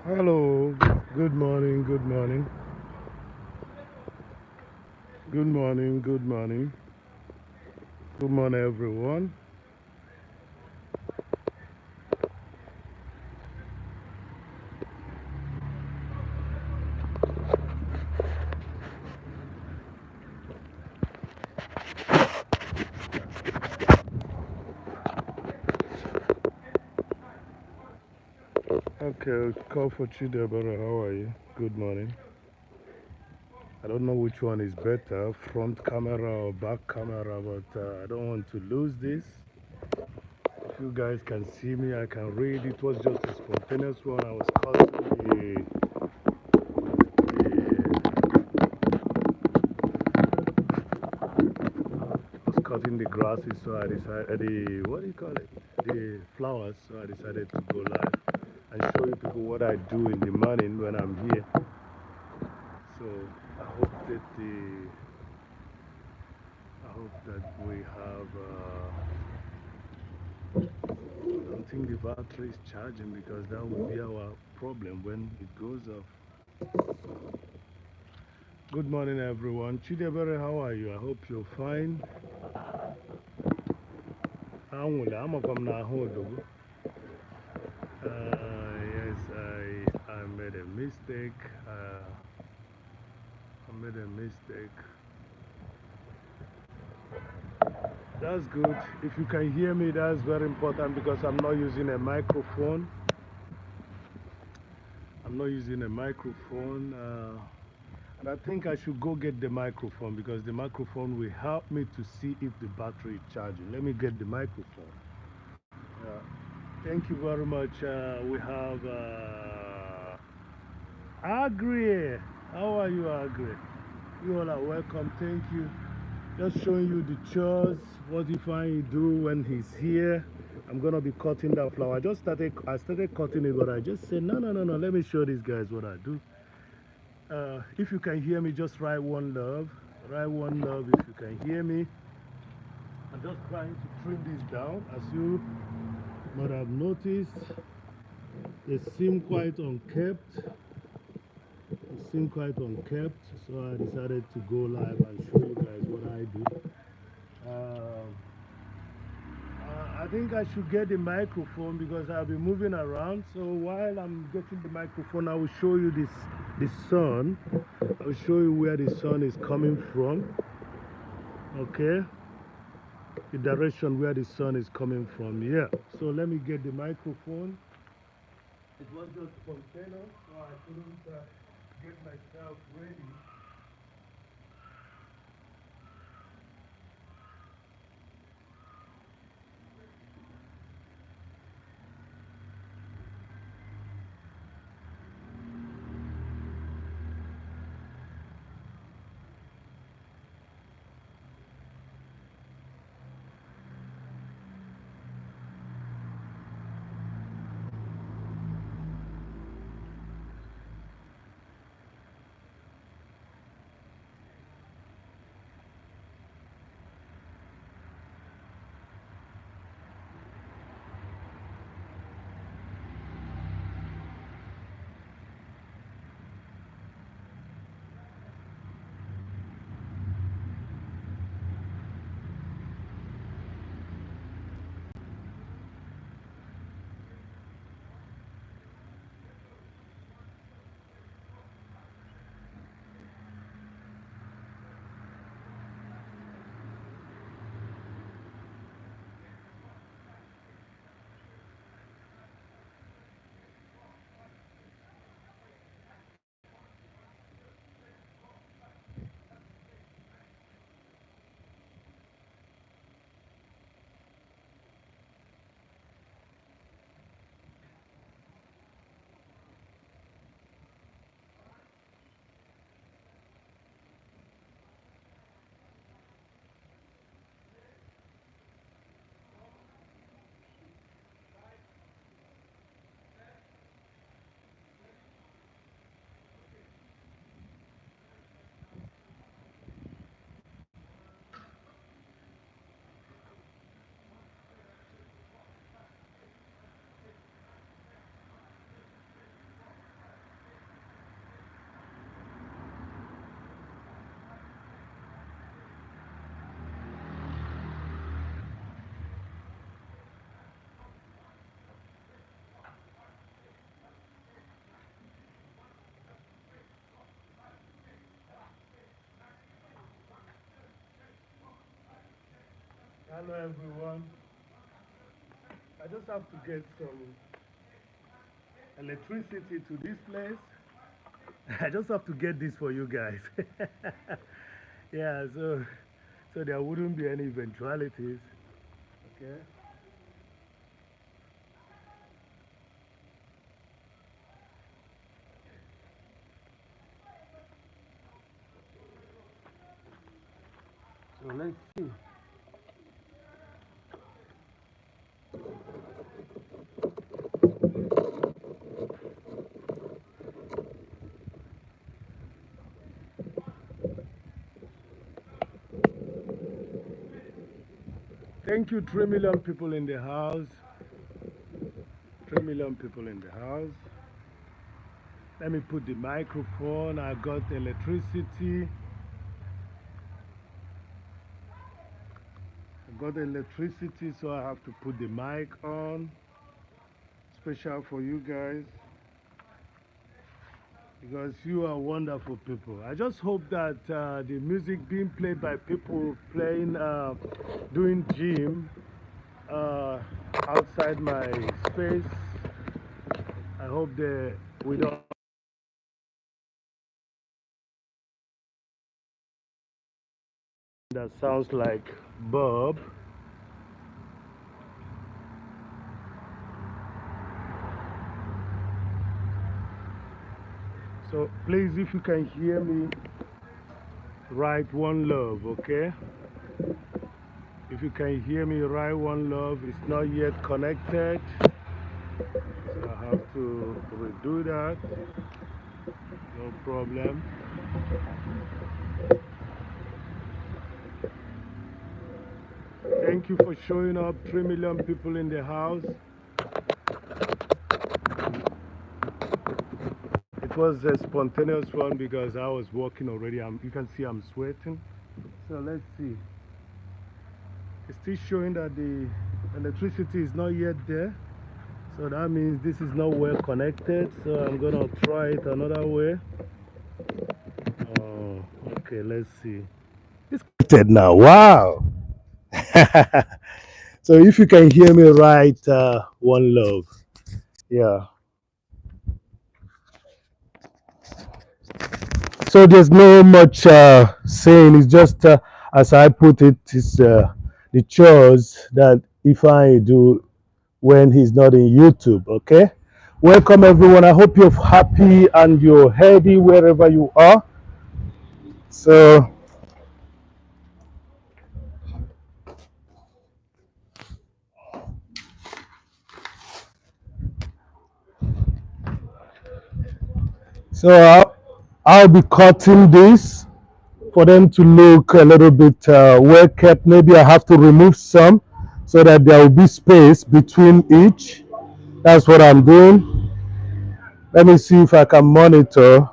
Hello, good morning, good morning, good morning, good morning, good morning, everyone. Okay, call for Chidebere. How are you? Good morning. I don't know which one is better, front camera or back camera, but I don't want to lose this. If you guys can see me, I can read. It was just a spontaneous one. I was cutting the grasses, so I decided what do you call it? The flowers. So I decided to go live and show you people what I do in the morning when I'm here. So I hope that we have. I don't think the battery is charging because that would be our problem when it goes off. Good morning, everyone. Chidebere, how are you? I hope you're fine. I'm from Nahodo. Yes, I made a mistake. I made a mistake. That's good. If you can hear me, that's very important because I'm not using a microphone. I'm not using a microphone. And I think I should go get the microphone because the microphone will help me to see if the battery is charging. Let me get the microphone. Thank you very much. We have Agri. How are you, Agri? You all are welcome. Thank you. Just showing you the chores, what Ifeanyickool do when he's here. I'm gonna be cutting that flower. I started cutting it, but I just said, no, no, no, no, let me show these guys what I do. If you can hear me, just write one love. Write one love if you can hear me. I'm just trying to trim this down. As you might have noticed, they seem quite unkept. They seem quite unkept, so I decided to go live and show you guys what I do. Um, I think I should get the microphone because I'll be moving around. So while I'm getting the microphone, I will show you the sun. I'll show you where the sun is coming from. Okay, the direction where the sun is coming from. Yeah. So let me get the microphone. It was just spontaneous, so I couldn't get myself ready. Hello everyone. I just have to get some electricity to this place. I just have to get this for you guys. Yeah, so there wouldn't be any eventualities. Okay. So let's see. Thank you, 3 million people in the house. 3 million people in the house. Let me put the microphone. I got electricity. I got electricity, so I have to put the mic on. Special for you guys, because you are wonderful people. I just hope that the music being played by people playing, doing gym outside my space, I hope we don't. That sounds like Bob. So please, if you can hear me, write one love, okay? If you can hear me, write one love. It's not yet connected, so I have to redo that. No problem. Thank you for showing up. 3 million people in the house. It was a spontaneous one because I was walking already. You can see I'm sweating. So let's see. It's still showing that the electricity is not yet there. So that means this is not well connected. So I'm gonna try it another way. Oh, okay, let's see. It's connected now. Wow. So if you can hear me right, one love. Yeah. So there's no much saying. It's just as I put it, it's the chores that Ifeanyickool do when he's not in YouTube. Okay. Welcome everyone. I hope you're happy and you're healthy wherever you are. So I'll be cutting this for them to look a little bit well kept. Maybe I have to remove some so that there will be space between each. That's what I'm doing. Let me see if I can monitor.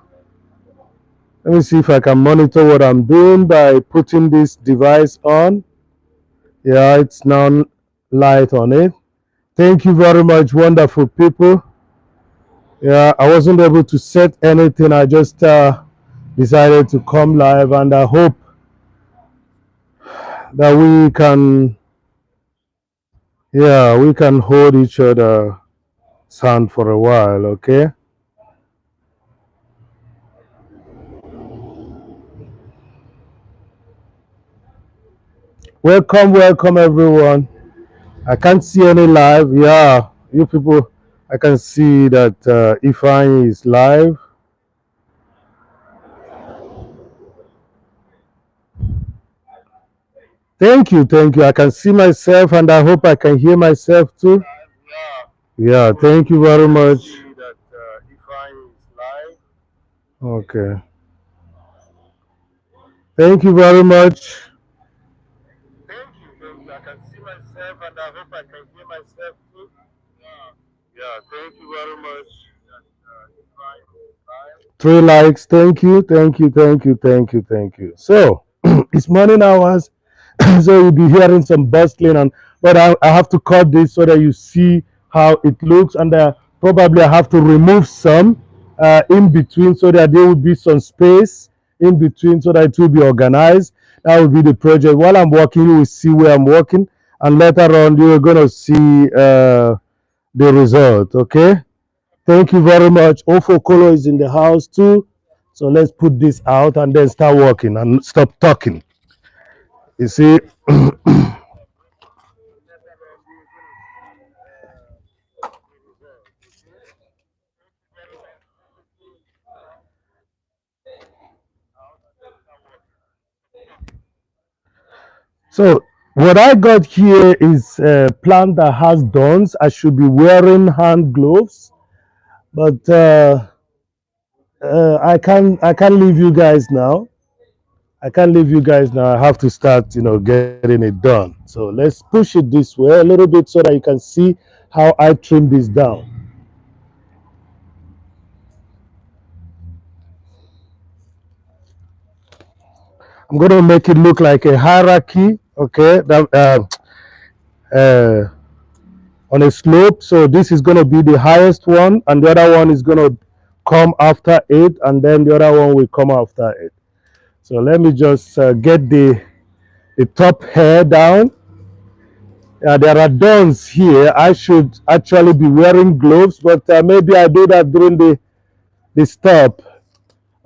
Let me see if I can monitor what I'm doing by putting this device on. Yeah, it's now light on it. Thank you very much, wonderful people. Yeah, I wasn't able to set anything. I just decided to come live, and I hope that we can hold each other's hand for a while, okay? Welcome, welcome everyone. I can't see any live. Yeah, you people, I can see that Ifeanyickool is live. Thank you, thank you. I can see myself and I hope I can hear myself too. Yeah, thank you very much. Okay. Thank you very much. Thank you. I can see myself and I hope I can hear myself too. Yeah, thank you very much. 3 likes. Thank you, thank you, thank you, thank you, thank you. So it's morning hours, so you'll be hearing some bustling, but I have to cut this so that you see how it looks, and probably I have to remove some in between so that there will be some space in between so that it will be organized. That will be the project. While I'm working, you will see where I'm working. and later on you're going to see the result. Okay, thank you very much. Ifeanyickool is in the house too, so let's put this out and then start working and stop talking. You see. So what I got here is a plant that has thorns. I should be wearing hand gloves, but I can't leave you guys now. I can't leave you guys now. I have to start, getting it done. So let's push it this way a little bit so that you can see how I trim this down. I'm going to make it look like a hierarchy, okay, uh, on a slope. So this is going to be the highest one, and the other one is going to come after it, and then the other one will come after it. So let me just get the top hair down. There are dons here. I should actually be wearing gloves, but maybe I do that during the stop.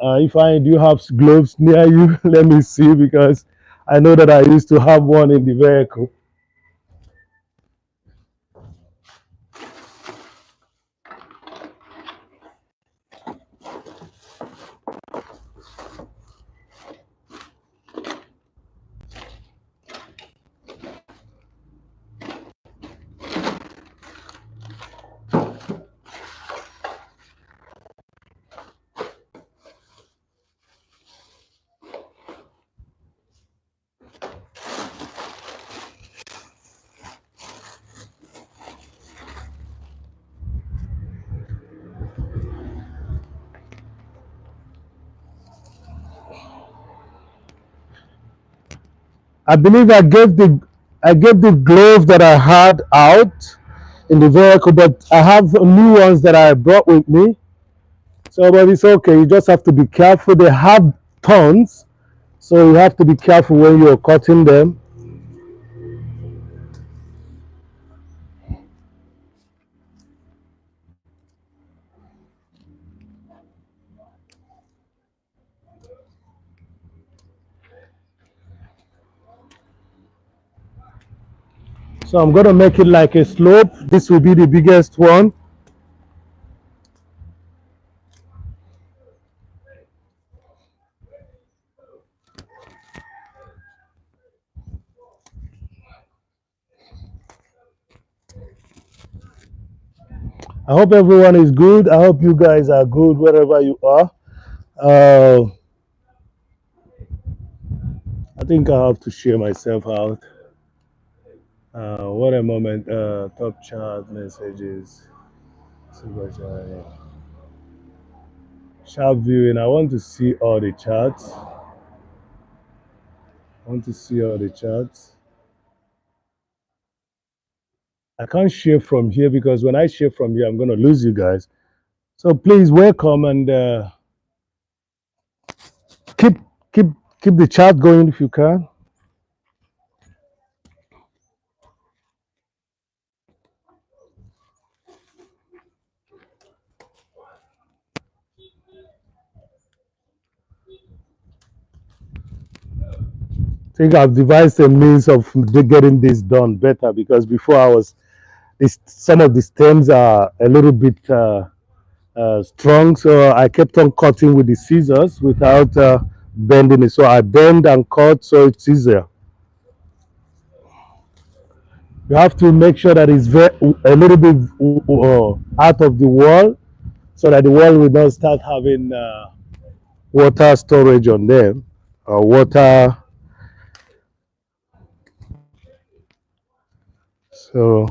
If I do have gloves near you, let me see, because I know that I used to have one in the vehicle. I believe I gave the glove that I had out in the vehicle, but I have new ones that I brought with me. So, but it's okay. You just have to be careful. They have thorns, so you have to be careful when you're cutting them. So I'm going to make it like a slope. This will be the biggest one. I hope everyone is good. I hope you guys are good wherever you are. Uh, I think I have to share myself out. What a moment. Top chat messages. Super chat. Yeah. Sharp viewing. I want to see all the charts. I want to see all the charts. I can't share from here because when I share from here, I'm going to lose you guys. So please welcome and keep keep keep the chat going if you can. I think I've devised a means of getting this done better, because before some of the stems are a little bit strong, so I kept on cutting with the scissors without bending it. So I bend and cut so it's easier. You have to make sure that it's a little bit out of the wall, so that the wall will not start having water storage on them, or water. So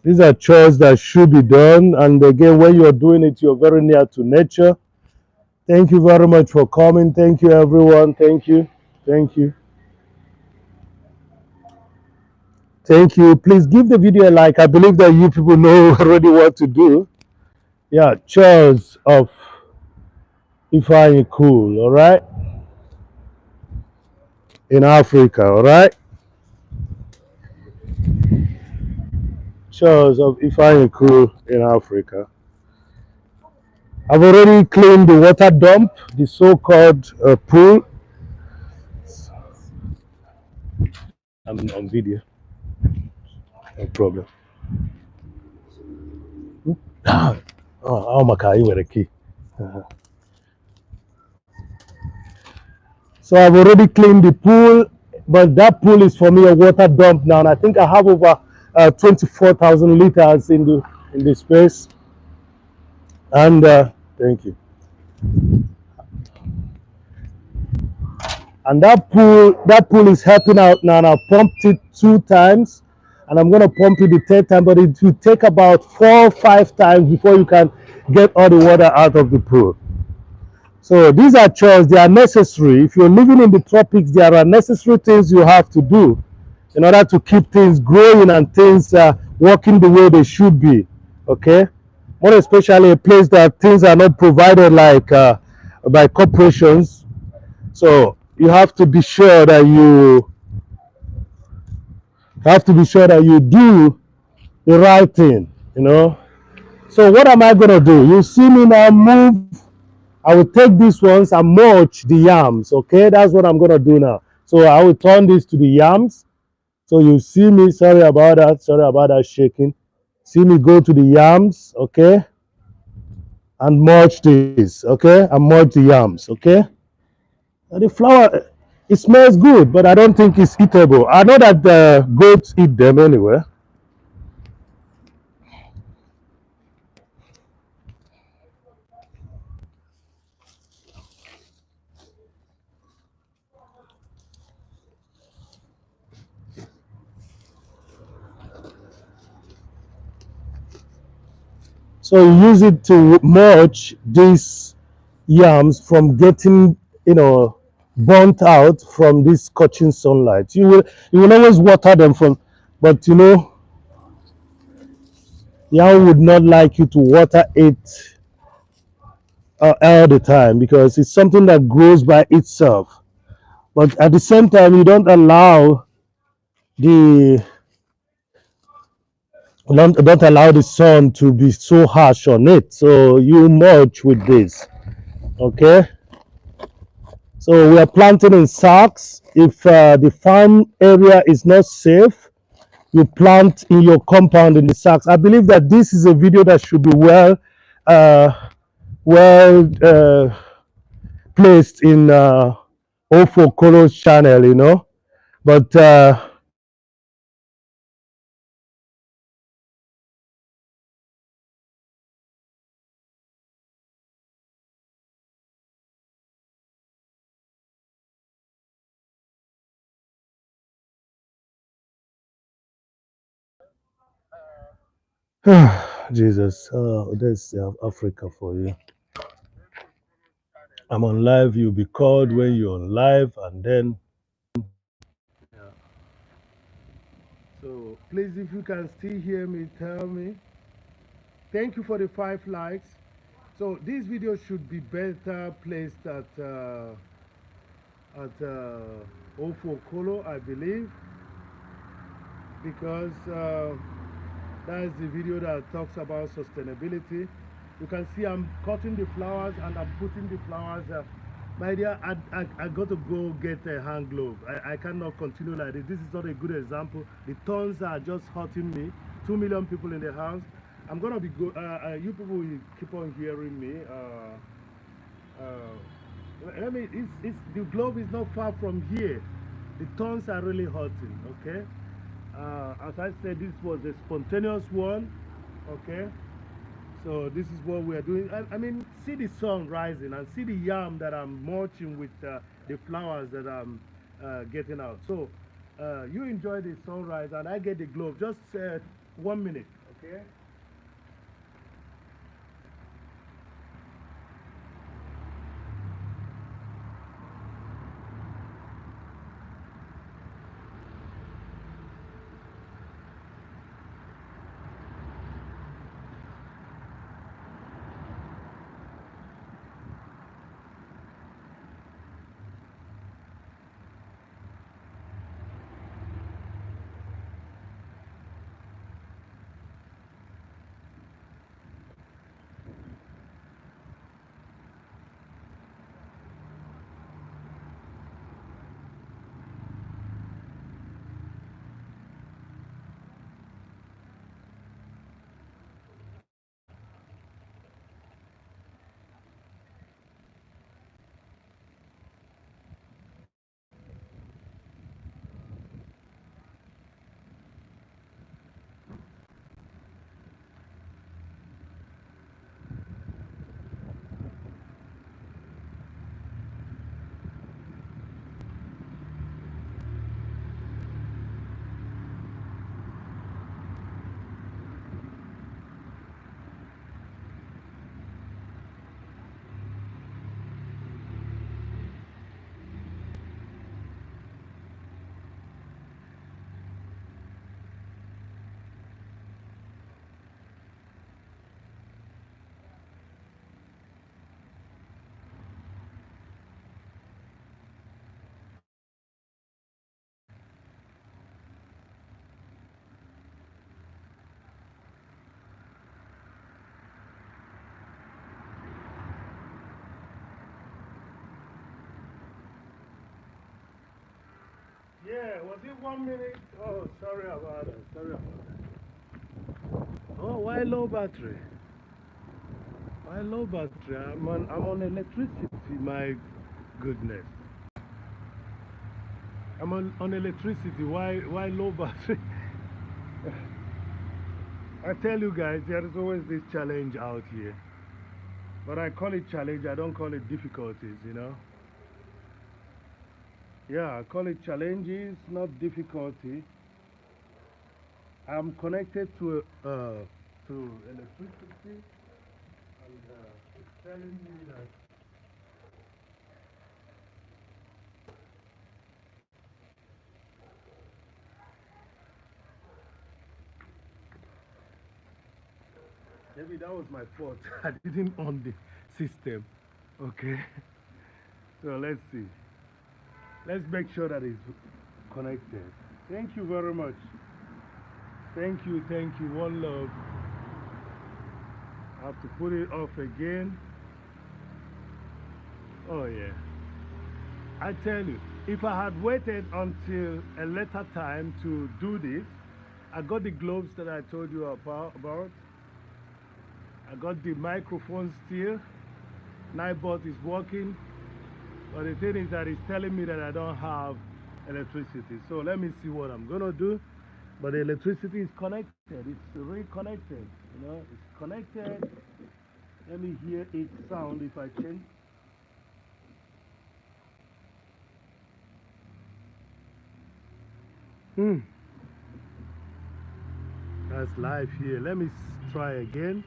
these are chores that should be done, and again, when you're doing it, you're very near to nature. Thank you very much for coming. Thank you, everyone. Thank you. Thank you. Thank you. Please give the video a like. I believe that you people know already what to do. Yeah, chores of Ifeanyickool, all right, in Africa, all right. Shores of Ifeanyickool in Africa. I've already cleaned the water dump, the so-called pool. I'm on video, no problem. Oh, my car, you were the key. So I've already cleaned the pool, but that pool is for me a water dump now. And I think I have over 24,000 liters in the space. And thank you. And that pool is helping out now. And I pumped it 2 times, and I'm gonna pump it the third time. But it will take about 4 or 5 times before you can get all the water out of the pool. So these are chores. They are necessary. If you're living in the tropics, there are necessary things you have to do in order to keep things growing and things working the way they should be. Okay, more especially a place that things are not provided like by corporations. So you have to be sure that you do the right thing. You know. So what am I gonna do? You see me now move. I will take these ones and mulch the yams. Okay, that's what I'm gonna do now. So I will turn this to the yams. So you see me, sorry about that shaking. See me go to the yams, okay? And mulch this, okay? And mulch the yams, okay? And the flour, it smells good, but I don't think it's eatable. I know that the goats eat them anyway. So you use it to mulch these yams from getting, burnt out from this scorching sunlight. You will always water them from, but yam would not like you to water it all the time because it's something that grows by itself. But at the same time, you the don't allow the sun to be so harsh on it. So you mulch with this, okay? So we are planting in sacks. If the farm area is not safe, you plant in your compound in the sacks. I believe that this is a video that should be uh, well placed in Ofo Kolo's channel, But Jesus, that's Africa for you. I'm on live. You'll be called when you're on live, and then. Yeah. So please, if you can still hear me, tell me. Thank you for the 5 likes. So this video should be better placed at Ofo Kolo, I believe, because that is the video that talks about sustainability. You can see I'm cutting the flowers and I'm putting the flowers. My dear, I got to go get a hand glove. I cannot continue like this. This is not a good example. The thorns are just hurting me. 2 million people in the house. I'm gonna be good. You people will keep on hearing me. Let me. The glove is not far from here. The thorns are really hurting. Okay. As I said, this was a spontaneous one. Okay. So this is what we are doing. I mean, see the sun rising and see the yam that I'm mulching with the flowers that I'm getting out. So you enjoy the sunrise and I get the glove. Just 1 minute, okay? Yeah, was it 1 minute? Oh, sorry about that. Sorry about that. Oh, why low battery? Why low battery? I'm on electricity, my goodness. I'm on electricity. Why low battery? I tell you guys, there is always this challenge out here. But I call it challenge, I don't call it difficulties, you know? Yeah, I call it challenges, not difficulty. I'm connected to electricity, and it's telling me that maybe that was my fault. I didn't on the system. Okay, so let's see. Let's make sure that it's connected. Thank you very much. Thank you. One love. I have to put it off again. Oh, yeah. I tell you, if I had waited until a later time to do this, I got the gloves that I told you about. I got the microphone still. Nightbot is working. But the thing is that it's telling me that I don't have electricity. So let me see what I'm going to do. But the electricity is connected. It's reconnected. You know, it's connected. Let me hear its sound if I change. Hmm. That's live here. Let me try again.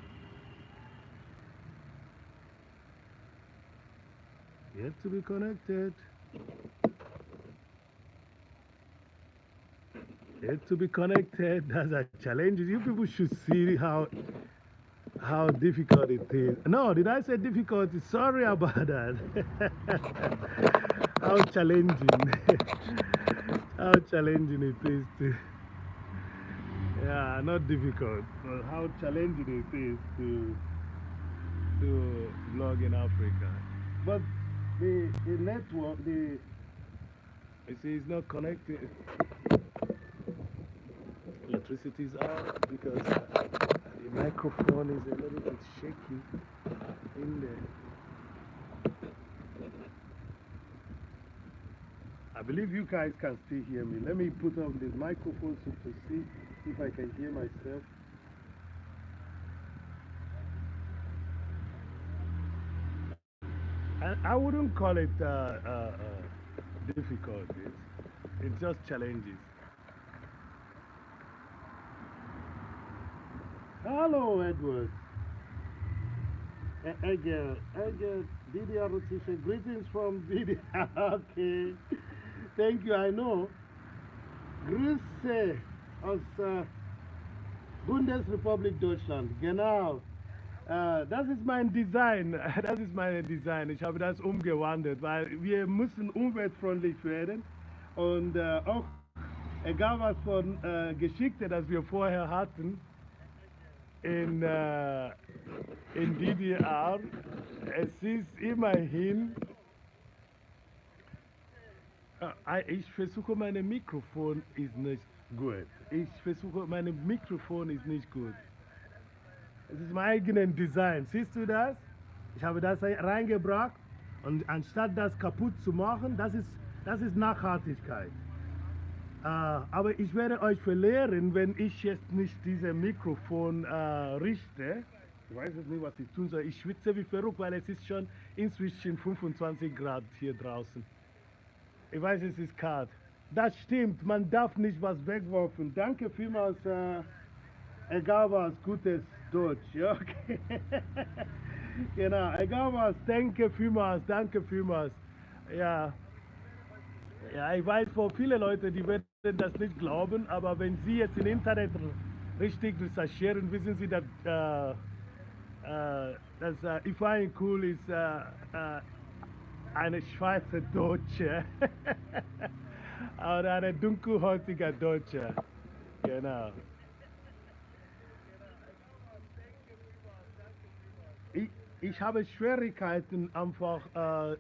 Yet to be connected. Yet to be connected. That's a challenge. You people should see how difficult it is. No, did I say difficult? Sorry about that. How challenging. How challenging it is to. Yeah, not difficult, but how challenging it is to vlog in Africa. But the network, you see, it's not connected. Electricity is out because the microphone is a little bit shaky in there. I believe you guys can still hear me. Let me put on the microphone so to see if I can hear myself. I wouldn't call it difficulties. It's just challenges. Hello, Edward. Edgar, Didier Rutisha, greetings from Didier. Okay. Thank you, I know. Grüße aus Bundesrepublik Deutschland. Genau. Das ist mein Design. Das ist mein Design. Ich habe das umgewandelt, weil wir müssen umweltfreundlich werden. Und auch, egal was von Geschichte, das wir vorher hatten, in DDR, es ist immerhin, ich versuche, meine Mikrofon ist nicht gut. Ich versuche, meine Mikrofon ist nicht gut. Es ist mein eigenes Design. Siehst du das? Ich habe das reingebracht und anstatt das kaputt zu machen, das ist Nachhaltigkeit. Aber ich werde euch verlehren, wenn ich jetzt nicht dieses Mikrofon richte. Ich weiß jetzt nicht, was ich tun soll. Ich schwitze wie verrückt, weil es ist schon inzwischen 25 Grad hier draußen. Ich weiß, es ist kalt. Das stimmt, man darf nicht was wegwerfen. Danke vielmals, egal was, gutes Deutsch. Ja, okay. Genau, egal was, danke vielmals, danke vielmals. Ja. Ja, ich weiß, für viele Leute, die werden das nicht glauben, aber wenn Sie jetzt im Internet richtig recherchieren, wissen Sie, dass Ifeanyickool ist eine schwarze Deutsche oder eine dunkelhäutige Deutsche. Genau. Ich habe Schwierigkeiten einfach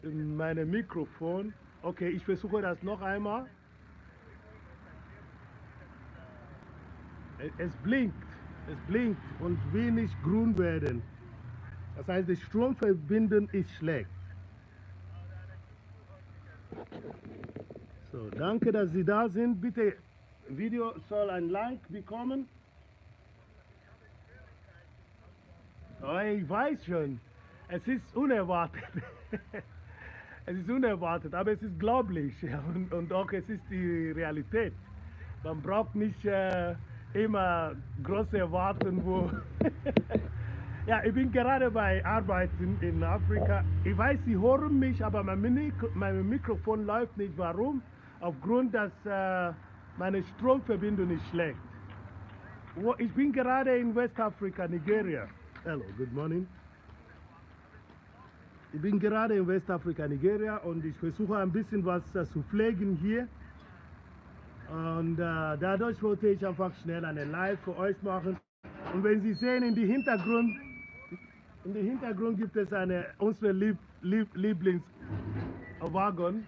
in meinem Mikrofon. Okay, ich versuche das noch einmal. Es blinkt und will nicht grün werden. Das heißt, die Stromverbindung ist schlecht. So, danke, dass Sie da sind. Bitte, Video soll ein Like bekommen. Oh, ich weiß schon, es ist unerwartet. Es ist unerwartet, aber es ist glaublich und auch es ist die Realität. Man braucht nicht immer große Erwartungen, wo ja, ich bin gerade bei Arbeiten in Afrika. Ich weiß, Sie hören mich, aber mein Mikrofon läuft nicht. Warum? Aufgrund, dass meine Stromverbindung ist schlecht. Ich bin gerade in Westafrika, Nigeria. Hello, good morning. Ich bin gerade in Westafrika, Nigeria und ich versuche ein bisschen was zu pflegen hier. Und dadurch wollte ich einfach schnell eine Live für euch machen. Und wenn Sie sehen, in den Hintergrund gibt es unsere Lieblingswagen.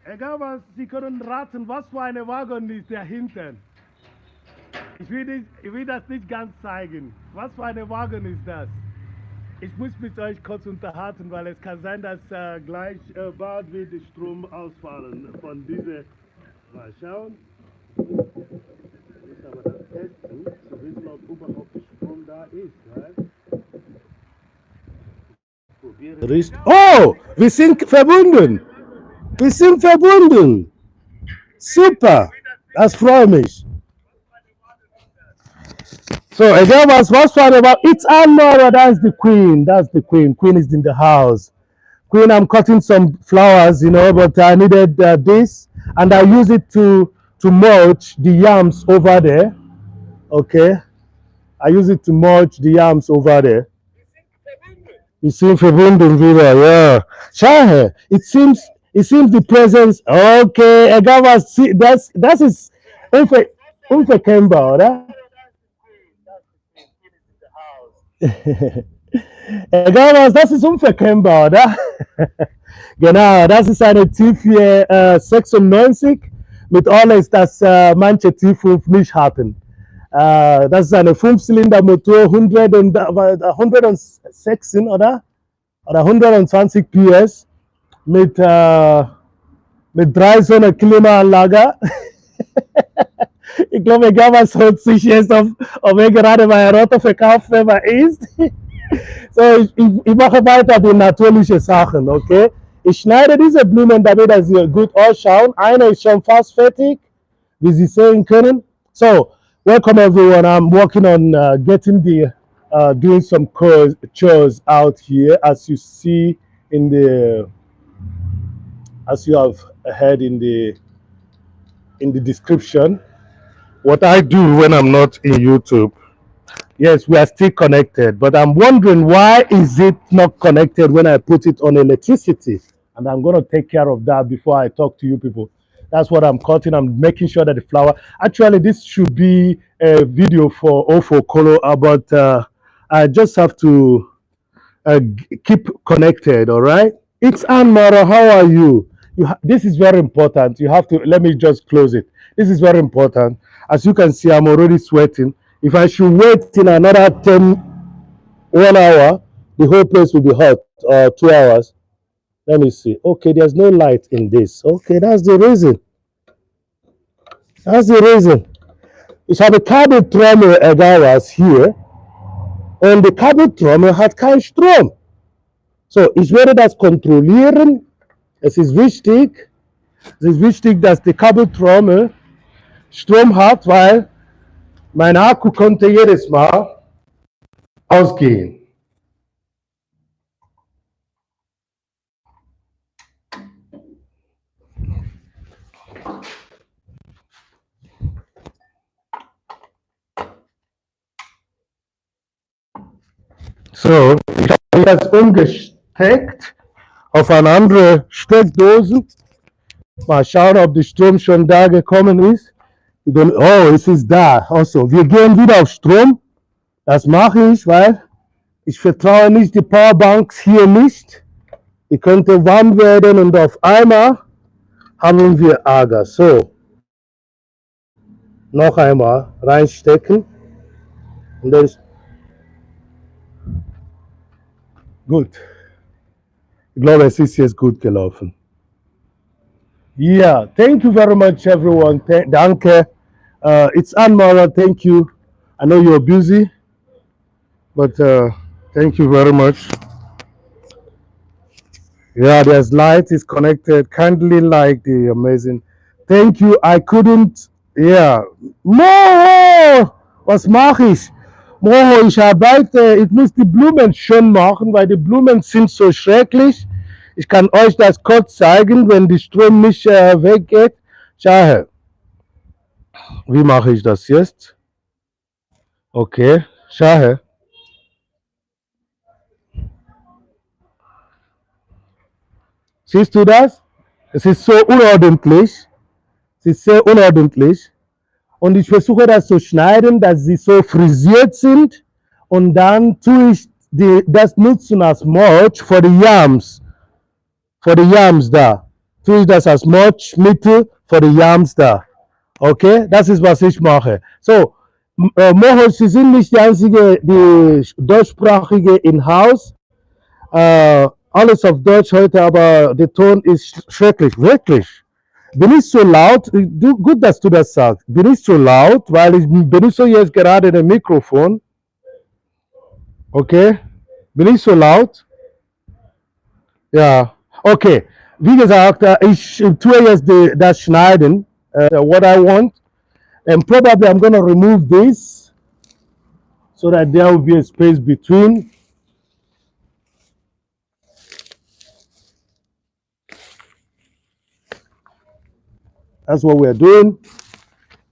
Egal was, Sie können raten, was für eine Wagen ist da hinten. Ich will das nicht ganz zeigen. Was für eine Wagen ist das? Ich muss mit euch kurz unterhalten, weil es kann sein, dass gleich bald wird der Strom ausfallen von dieser. Mal schauen. Ich muss aber das testen, zu wissen, ob überhaupt der Strom da ist. Oh, wir sind verbunden. Wir sind verbunden. Super. Das freut mich. So, egal was for about it's Anora, that's the queen. That's the queen. Queen is in the house. Queen, I'm cutting some flowers, but I needed this, and I use it to mulch the yams over there. Okay, I use it to mulch the yams over there. You seem verbunden wieder, yeah. Schau, it seems the presence. Okay, egal was, das ist unverkennbar, oder? Egal was, das ist unverkennbar, oder? Genau, das ist eine T4 96 mit alles, das manche T5 nicht hatten. Das ist eine 5-Zylinder-Motor, 116 oder 120 PS mit 3 so einer Klimaanlage. Ich glaube, egal was hört sich jetzt ob er gerade bei Roto verkauft, wenn man isst. So, ich mache weiter die natürlichen Sachen, okay? Ich schneide diese Blumen, damit sie gut ausschauen. Eine ist schon fast fertig, wie Sie sehen können. So, welcome everyone. I'm working on getting doing some chores out here, as you see as you have heard in the description. What I do when I'm not in YouTube. Yes, we are still connected, but I'm wondering why is it not connected when I put it on electricity? And I'm going to take care of that before I talk to you people. That's what I'm cutting. I'm making sure that the flower. Actually, this should be a video for Ifeanyickool, but I just have to keep connected. All right. It's Ann Mara. How are you? This is very important. You have to. Let me just close it. This is very important. As you can see, I'm already sweating. If I should wait in another 1 hour, the whole place will be hot, 2 hours. Let me see. Okay, there's no light in this. Okay, that's the reason. That's the reason. Ich habe Kabeltrommel Egawas hier und die Kabeltrommel hat keinen Strom. So, ich werde das kontrollieren. Es ist wichtig, dass die Kabeltrommel Strom hat, weil mein Akku konnte jedes Mal ausgehen. So, ich habe das umgesteckt auf eine andere Steckdose. Mal schauen, ob der Strom schon da gekommen ist. Oh, es ist da. Also, wir gehen wieder auf Strom. Das mache ich, weil ich vertraue nicht die Powerbanks hier nicht. Die könnte warm werden und auf einmal haben wir Ärger. So, Noch einmal reinstecken. Und dann ist gut. Ich glaube, es ist jetzt gut gelaufen. Yeah, thank you very much, everyone. Danke. It's Anmara. Thank you. I know you're busy, but thank you very much. Yeah, there's light is connected. Kindly like the amazing. Thank you. I couldn't. Yeah. Moho! Was mache ich? Moho, ich arbeite. Ich muss die Blumen schön machen, weil die Blumen sind so schrecklich. Ich kann euch das kurz zeigen, wenn die Strom nicht weggeht. Schau, wie mache ich das jetzt? Okay, schau. Siehst du das? Es ist so unordentlich. Es ist sehr unordentlich. Und ich versuche das zu schneiden, dass sie so frisiert sind. Und dann tue ich das nutzen als Mulch für die Yams da. Tue ich das als Mulchmittel für die Yams da. Okay, das ist, was ich mache. So, Moho, Sie sind nicht die einzige, die deutschsprachige in Haus. Alles auf Deutsch heute, aber der Ton ist schrecklich, wirklich. Bin ich so laut? Gut, dass du das sagst. Bin ich so laut, weil ich benutze jetzt gerade das Mikrofon. Okay? Bin ich so laut? Ja. Okay. Wie gesagt, ich tue jetzt das Schneiden, what I want. And probably I'm going to remove this so that there will be a space between. That's what we're doing.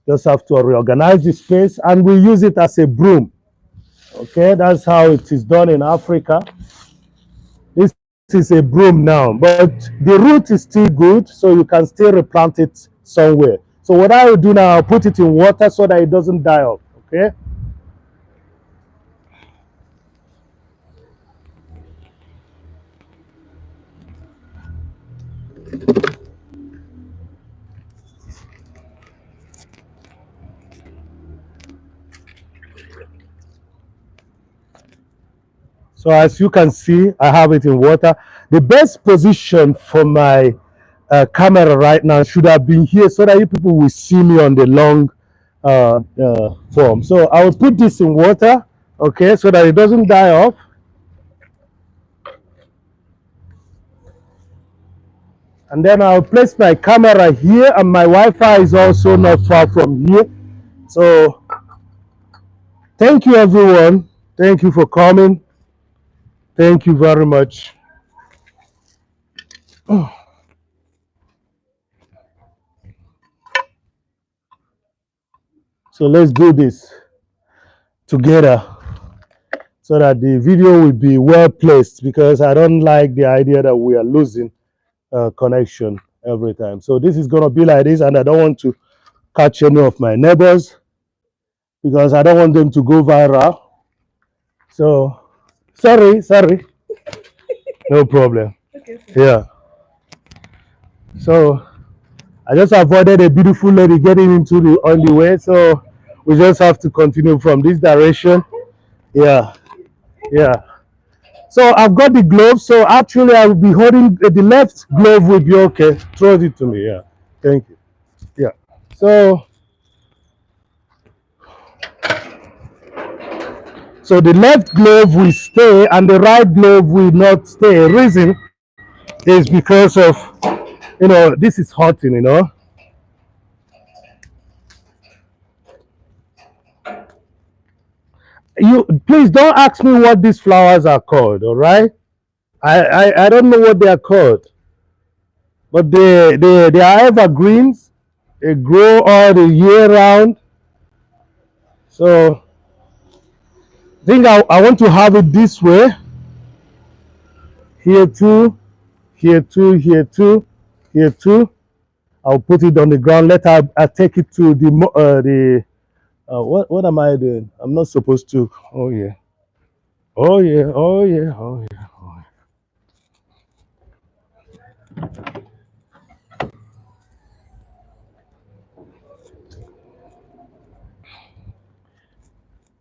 Just have to reorganize the space and we use it as a broom. Okay, that's how it is done in Africa. This is a broom now, but the root is still good, so you can still replant it somewhere. So what I will do now, I'll put it in water so that it doesn't die off. Okay. So as you can see, I have it in water. The best position for my camera right now should have been here so that you people will see me on the long form. So I will put this in water, okay, so that it doesn't die off. And then I'll place my camera here, and my Wi-Fi is also not far from here. So thank you, everyone. Thank you for coming. Thank you very much. So let's do this together so that the video will be well placed, because I don't like the idea that we are losing connection every time. So this is going to be like this, and I don't want to catch any of my neighbors because I don't want them to go viral. So sorry. No problem. Okay. Yeah. So I just avoided a beautiful lady getting into the on the way. So we just have to continue from this direction. Yeah. Yeah. So I've got the glove. So actually I will be holding the left glove with you. Okay. Throw it to me. Yeah. Thank you. Yeah. So the left glove will stay and the right glove will not stay. Reason is because of, this is hurting, You please don't ask me what these flowers are called, all right? I don't know what they are called, but they are evergreens. They grow all the year round. So I think I want to have it this way. Here too, here too, here too, here too. I'll put it on the ground. Let I take it to the what am I doing? I'm not supposed to. Oh yeah. Oh yeah. Oh yeah. Oh yeah.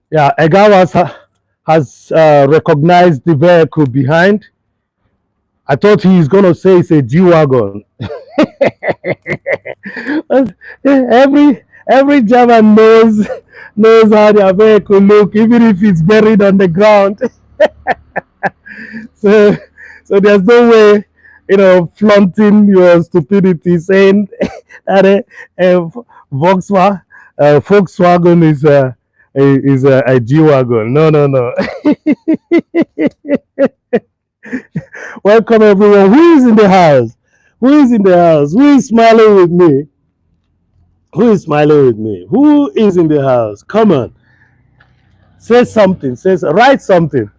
Yeah, Egawas has recognized the vehicle behind. I thought he's gonna say it's a G-Wagon. every German knows how their vehicle look, even if it's buried on the ground. So, so there's no way, flaunting your stupidity, saying that a Volkswagen is a G wagon. No, no, no. Welcome everyone. Who is in the house? Who is in the house? Who is smiling with me? Who is smiling with me? Who is in the house? Come on. Say something. Write something.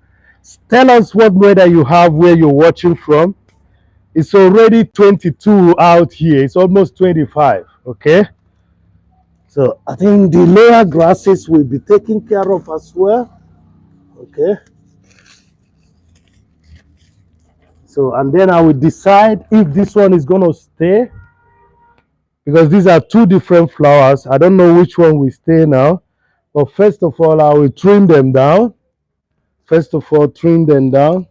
Tell us what weather you have where you're watching from. It's already 22 out here. It's almost 25. Okay. So I think the lower grasses will be taken care of as well. Okay. So, and then I will decide if this one is going to stay, because these are two different flowers. I don't know which one will stay now. But first of all, I will trim them down. First of all, trim them down.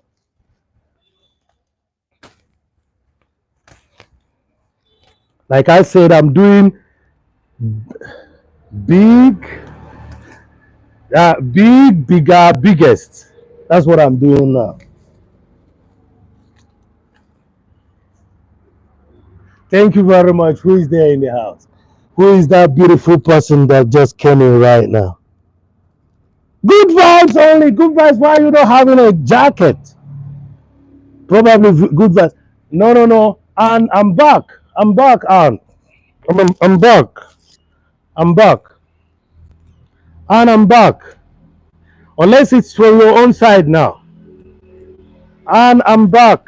Like I said, I'm doing big, bigger, biggest. That's what I'm doing now. Thank you very much. Who is there in the house? Who is that beautiful person that just came in right now? Good vibes only. Good vibes. Why are you not having a jacket? Probably good vibes. No, no, no. And I'm back. I'm back, Anne. I'm back. I'm back. And I'm back. Unless it's from your own side now. And I'm back.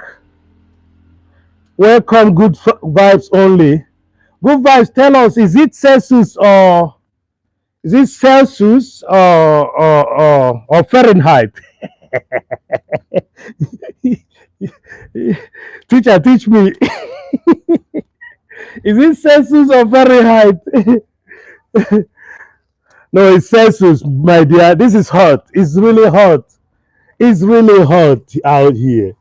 Welcome, good vibes only. Good vibes, tell us, is it Celsius or Fahrenheit? Teacher, teach me. Is it Celsius or Fahrenheit? No, it's Celsius, my dear. This is hot. It's really hot. It's really hot out here.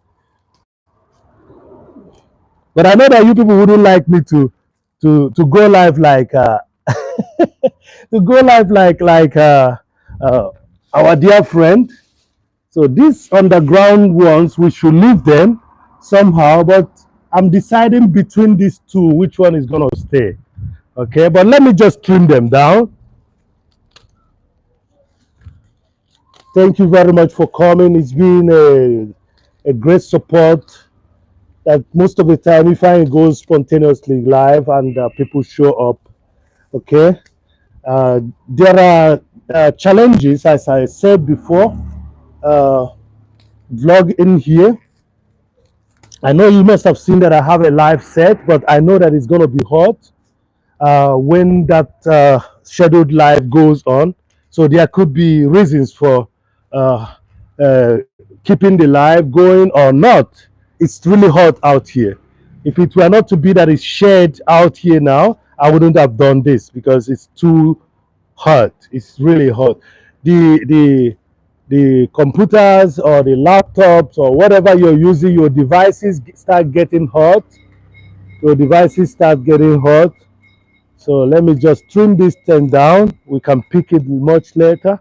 But I know that you people wouldn't like me to go live like to go live like our dear friend. So these underground ones, we should leave them somehow. But I'm deciding between these two which one is gonna stay. Okay, but let me just trim them down. Thank you very much for coming. It's been a great support. That most of the time, if I go spontaneously live and people show up, okay. There are challenges, as I said before. Vlog in here. I know you must have seen that I have a live set, but I know that it's going to be hot when that scheduled live goes on. So there could be reasons for uh, uh, keeping the live going or not. It's really hot out here. If it were not to be that it's shared out here now, I wouldn't have done this because it's too hot. It's really hot. The computers or the laptops or whatever you're using, your devices start getting hot. Your devices start getting hot. So let me just trim this thing down. We can pick it much later.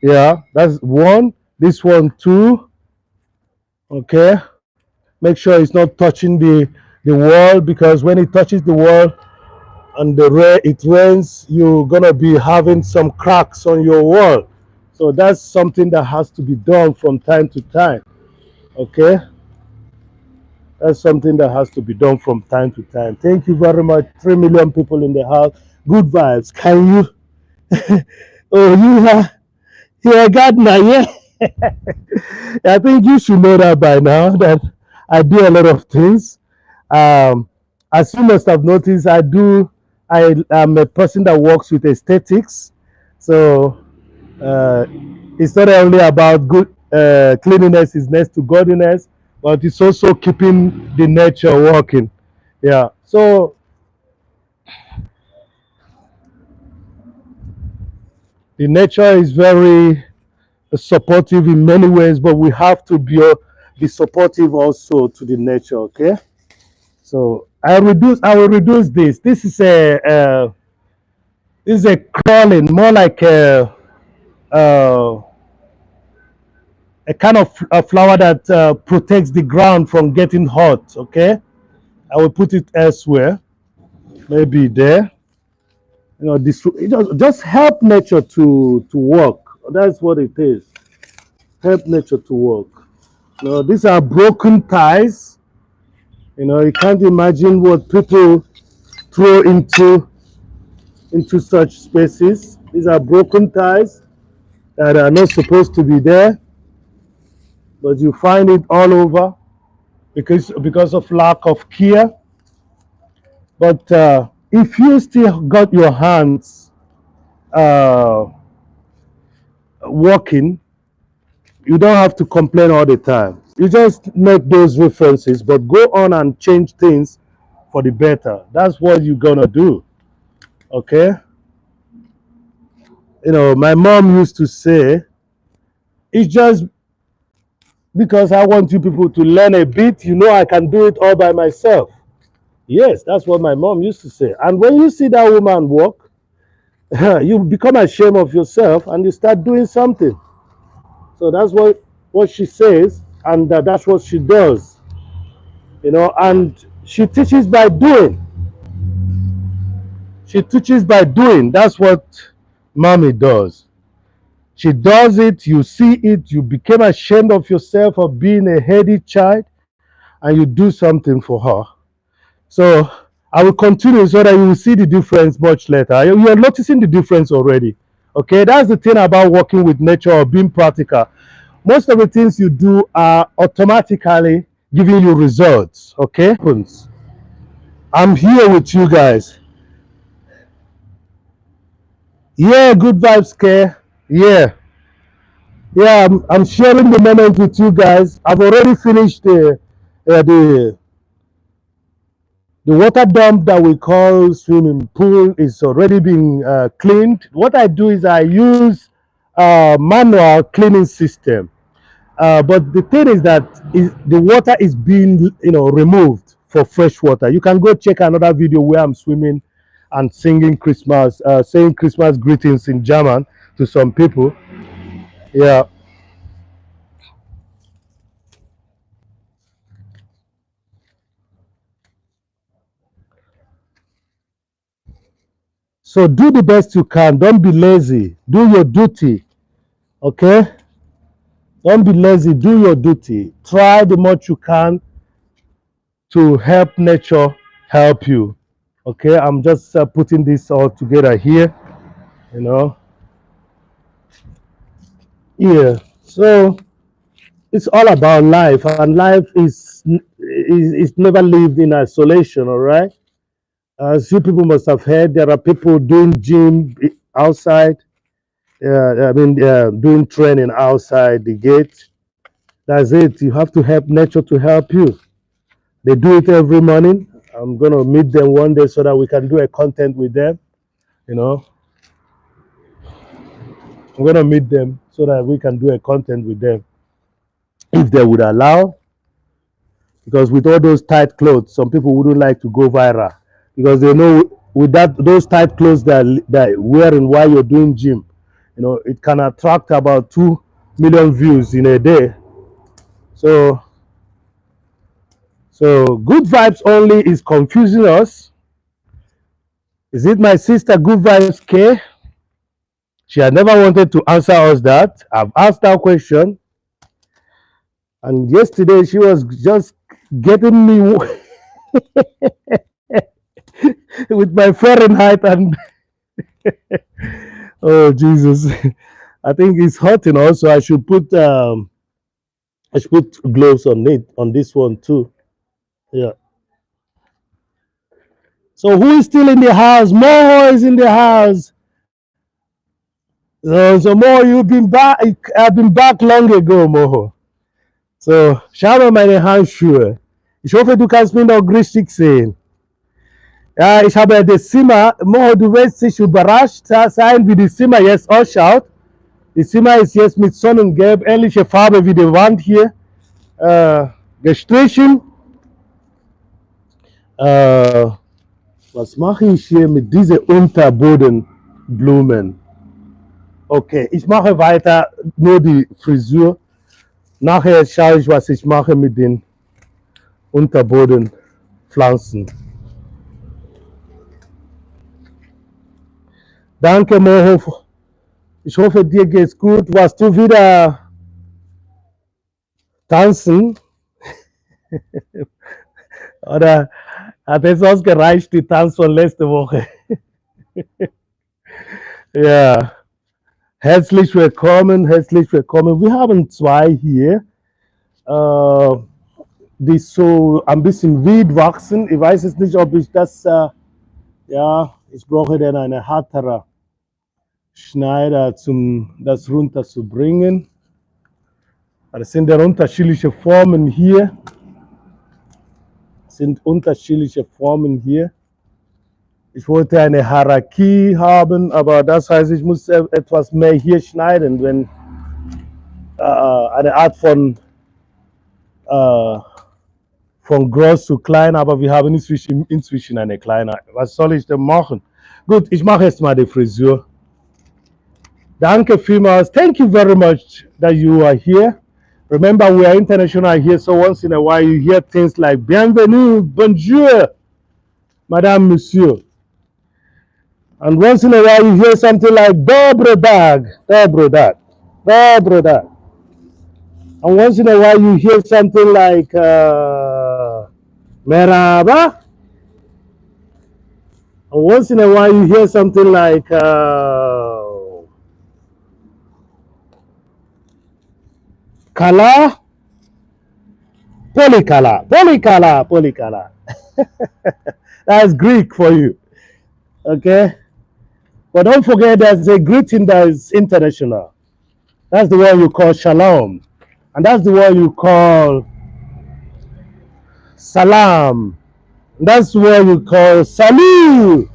Yeah, that's one. This one too. Okay. Make sure it's not touching the wall, because when it touches the wall and it rains, you're gonna be having some cracks on your wall. So that's something that has to be done from time to time. Okay. That's something that has to be done from time to time. Thank you very much. 3 million people in the house. Good vibes. Can you? Oh, you're a gardener, yeah? I think you should know that by now that I do a lot of things. Um, as you must have noticed, I am a person that works with aesthetics. So uh, it's not only about good cleanliness is next to godliness, but it's also keeping the nature working. Yeah. So The nature is very supportive in many ways, but we have to be supportive also to the nature. Okay. So I will reduce this. This is a crawling, more like uh, a kind of a flower that protects the ground from getting hot. Okay, I will put it elsewhere, maybe there. This just help nature to work. That's what it is. Help nature to work. These are broken ties. You can't imagine what people throw into such spaces. These are broken ties that are not supposed to be there, but you find it all over because of lack of care. But if you still got your hands uh, working, you don't have to complain all the time. You just make those references, but go on and change things for the better. That's what you're gonna do. Okay? My mom used to say, it's just because I want you people to learn a bit, I can do it all by myself. Yes, that's what my mom used to say. And when you see that woman walk, you become ashamed of yourself and you start doing something. So that's what she says, and that's what she does. And she teaches by doing. She teaches by doing. That's what mommy does. She does it, you see it, you became ashamed of yourself for being a heady child, and you do something for her. So I will continue so that you will see the difference much later. You're noticing the difference already. Okay, that's the thing about working with nature or being practical. Most of the things you do are automatically giving you results. Okay, I'm here with you guys. Yeah, good vibes, care. Yeah, I'm sharing the moment with you guys. I've already finished the water dump that we call swimming pool is already being cleaned. What I do is I use manual cleaning system. But the thing is that the water is being removed for fresh water. You can go check another video where I'm swimming and singing Christmas, saying Christmas greetings in German to some people. Yeah. So do the best you can. Don't be lazy. Do your duty. Okay? Don't be lazy. Do your duty. Try the much you can to help nature help you. Okay? I'm just putting this all together here. You know? Yeah. So it's all about life, and life is never lived in isolation. All right. As you people must have heard, there are people doing gym outside. Doing training outside the gate. That's it. You have to help nature to help you. They do it every morning. I'm gonna meet them one day so that we can do a content with them. You know, I'm gonna meet them so that we can do a content with them if they would allow. Because with all those tight clothes, some people wouldn't like to go viral because they know with those tight clothes that wearing while you're doing gym, it can attract about 2 million views in a day. So good vibes only is confusing us. Is it my sister Good Vibes K? She had never wanted to answer us that. I've asked that question, and yesterday she was just getting me with my Fahrenheit and oh Jesus, I think it's hurting. Also, I should put gloves on it on this one too. Yeah. So who is still in the house? Moho is in the house. So Moho, you've been back. I've been back long ago, Moho. So, schau mal meine Handschuhe. Ich hoffe, du kannst mir noch richtig sehen. Ja, ich habe das Zimmer, Mo, du wirst dich überrascht sein, wie das Zimmer jetzt ausschaut. Das Zimmer ist jetzt mit Sonnengelb, ähnliche Farbe wie die Wand hier, gestrichen. Was mache ich hier mit diesen Unterbodenblumen? Okay, ich mache weiter nur die Frisur. Nachher schaue ich, was ich mache mit den Unterbodenpflanzen. Danke, Moho. Ich hoffe, dir geht's gut. Warst du wieder tanzen? Oder hat es ausgereicht, die Tanz von letzter Woche? Ja, herzlich willkommen, herzlich willkommen. Wir haben zwei hier, die so ein bisschen wild wachsen. Ich weiß jetzt nicht, ob ich das, ja, ich brauche dann eine härtere Schneider, um das runterzubringen. Das sind dann unterschiedliche Formen hier. Sind unterschiedliche Formen hier. Ich wollte eine Hierarchie haben, aber das heißt, ich muss etwas mehr hier schneiden, wenn eine Art von groß zu klein, aber wir haben inzwischen eine kleine. Was soll ich denn machen? Gut, ich mache jetzt mal die Frisur. Danke vielmals. Thank you very much that you are here. Remember, we are international here, so once in a while you hear things like bienvenue, bonjour, madame, monsieur. And once in a while you hear something like dobro dag, dobro dag, dobro dag. And once in a while you hear something like merhaba. And once in a while you hear something like kala, polikala, polikala, polikala. That's Greek for you. Okay? But don't forget there's a greeting that is international. That's the one you call shalom. And that's the one you call salam. And that's the one you call salut.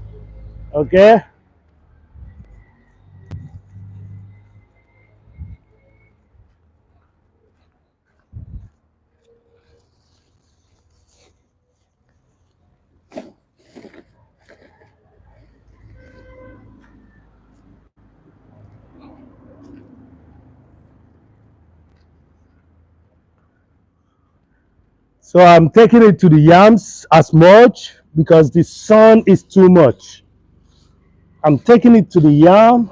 Okay? So I'm taking it to the yams as much because the sun is too much. I'm taking it to the yam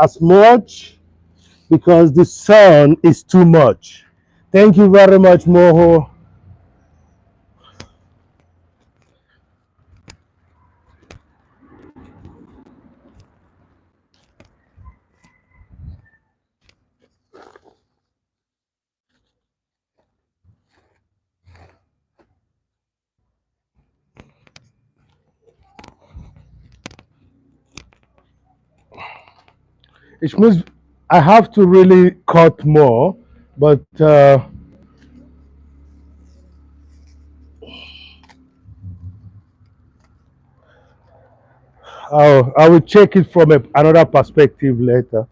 as much because the sun is too much. Thank you very much, Moho. I have to really cut more, but I will check it from another perspective later.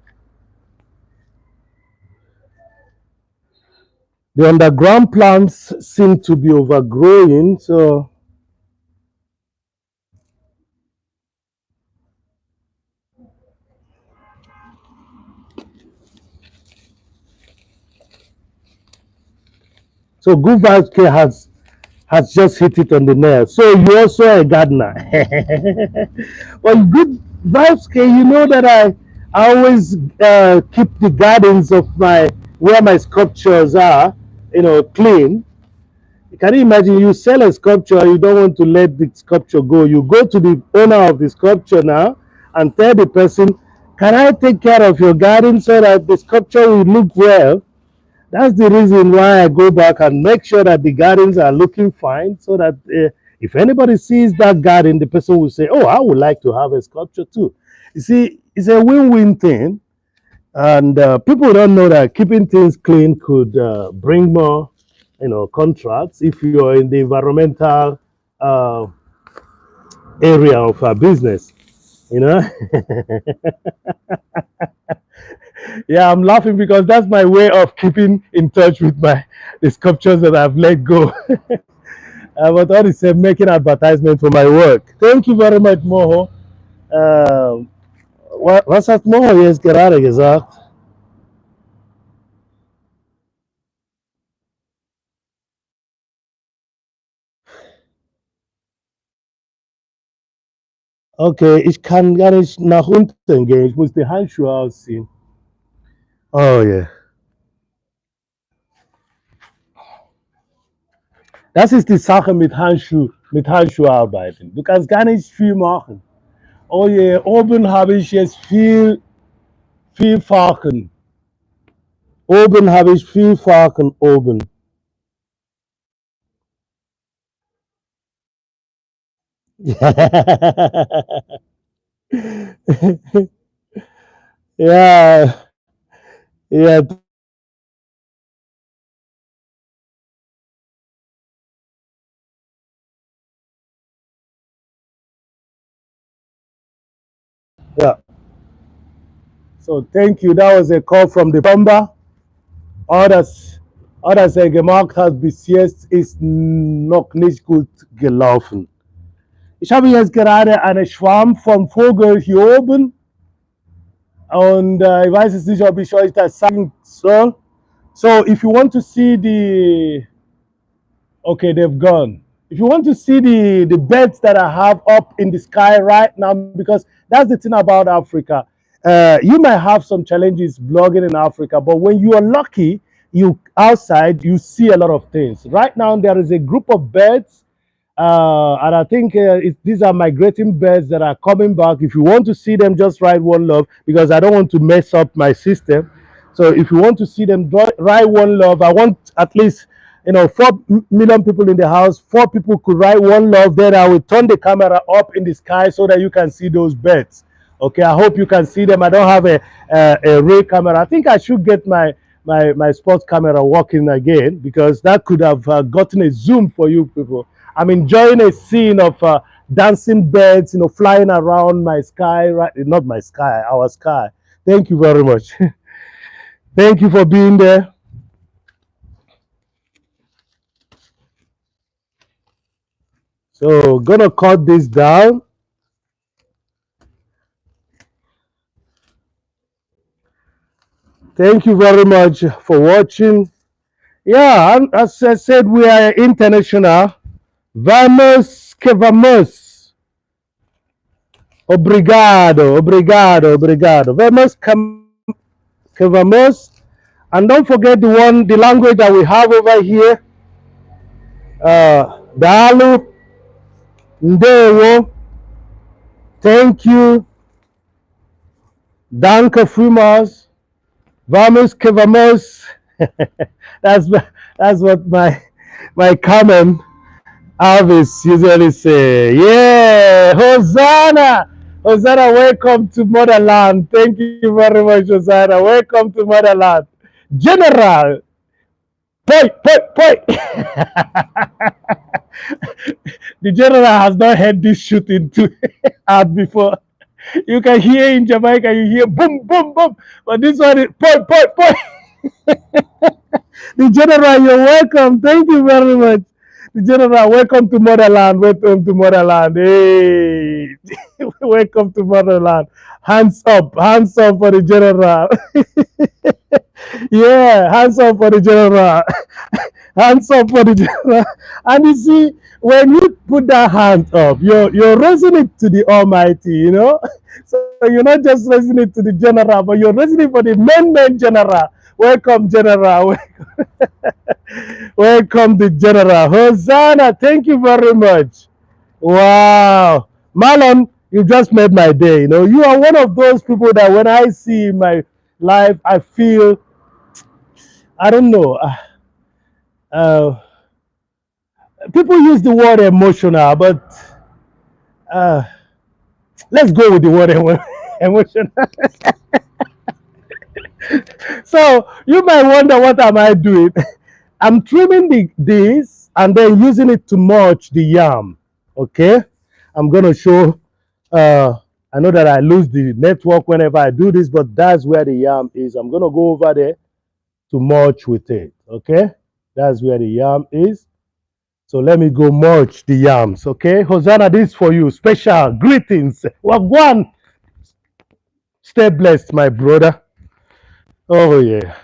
The underground plants seem to be overgrowing, so Good Vibes K has just hit it on the nail. So you're also a gardener. Well, Good Vibes K, you know that I always keep the gardens of where my sculptures are, clean. Can you imagine you sell a sculpture, you don't want to let the sculpture go. You go to the owner of the sculpture now and tell the person, can I take care of your garden so that the sculpture will look well? That's the reason why I go back and make sure that the gardens are looking fine so that if anybody sees that garden, the person will say, oh, I would like to have a sculpture too. You see, it's a win-win thing. And people don't know that keeping things clean could bring more, contracts if you're in the environmental uh, area of our business. You know, yeah, I'm laughing because that's my way of keeping in touch with my the sculptures that I've let go. But all the same, making advertisement for my work. Thank you very much, Moho. Ähm, was hat Moho jetzt gerade gesagt? Okay, ich kann gar nicht nach unten gehen. Ich muss die Handschuhe ausziehen. Oh yeah. Das ist die Sache mit Handschuh arbeiten. Du kannst gar nicht viel machen. Oh yeah, oben habe ich jetzt viel Fachen. Oben habe ich viel Fachen oben. Ja, ja, ja. So thank you. That was a call from the plumber. Alles, alles er gemacht hat bis jetzt ist noch nicht gut gelaufen. Ich habe jetzt gerade einen Schwarm vom Vogel hier oben und ich weiß jetzt nicht, ob ich euch das sagen soll. So if you want to see the, okay, they've gone. If you want to see the birds that I have up in the sky right now, because that's the thing about Africa. You might have some challenges blogging in Africa, but when you are lucky, you outside, you see a lot of things. Right now, there is a group of birds, and I think these are migrating birds that are coming back. If you want to see them, just write one love because I don't want to mess up my system. So if you want to see them, write one love. I want at least 4 million people in the house. 4 people could write one love. Then I will turn the camera up in the sky so that you can see those birds. Okay, I hope you can see them. I don't have a real camera. I think I should get my sports camera working again because that could have gotten a zoom for you people. I'm enjoying a scene of dancing birds, flying around my sky. Right, not my sky, our sky. Thank you very much. Thank you for being there. So gonna cut this down. Thank you very much for watching. Yeah, as I said, we are international. Vamos que vamos. Obrigado, obrigado, obrigado. Vamos que vamos. And don't forget the language that we have over here. Dalu, ndewo, thank you, danke vielmals, vamos que vamos. that's that's what my common Alvis usually say. Yeah, Hosanna, Hosanna, welcome to motherland. Thank you very much, Hosanna. Welcome to motherland, General. Poi, poi, poi. The general has not heard this shooting to out before. You can hear in Jamaica, you hear boom, boom, boom. But this one is poi, poi, poi. The general, you're welcome. Thank you very much. The general, welcome to motherland. Welcome to motherland. Hey, welcome to motherland. Hands up for the general. Yeah, hands up for the general. Hands up for the general. And you see, when you put that hand up, you're raising it to the Almighty. So you're not just raising it to the general, but you're raising it for the main general. Welcome, general. Welcome, the general. Hosanna, thank you very much. Wow. Marlon, you just made my day. You are one of those people that when I see my life, I feel, I don't know. Uh, People use the word emotional, but uh, let's go with the word emotional. So you might wonder, what am I doing? I'm trimming this and then using it to mulch the yam. Okay, I'm gonna show. I know that I lose the network whenever I do this, but that's where the yam is. I'm gonna go over there to mulch with it. Okay, that's where the yam is. So let me go mulch the yams. Okay, Hosanna, this is for you. Special greetings. Wagwan. Stay blessed, my brother. Oh yeah.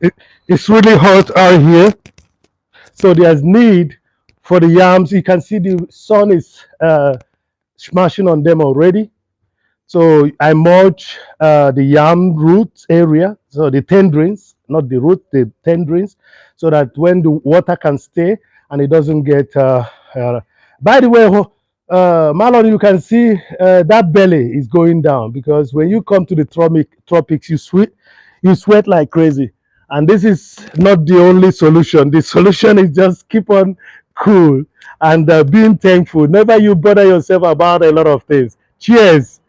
It, it's really hot out here, so there's need for the yams. You can see the sun is smashing on them already. So I mulch the yam roots area, so the tendrils, not the root, the tendrils, so that when the water can stay and it doesn't get. By the way, Marlon, you can see that belly is going down because when you come to the tropics, you sweat like crazy. And this is not the only solution. The solution is just keep on cool and being thankful. Never you bother yourself about a lot of things. Cheers.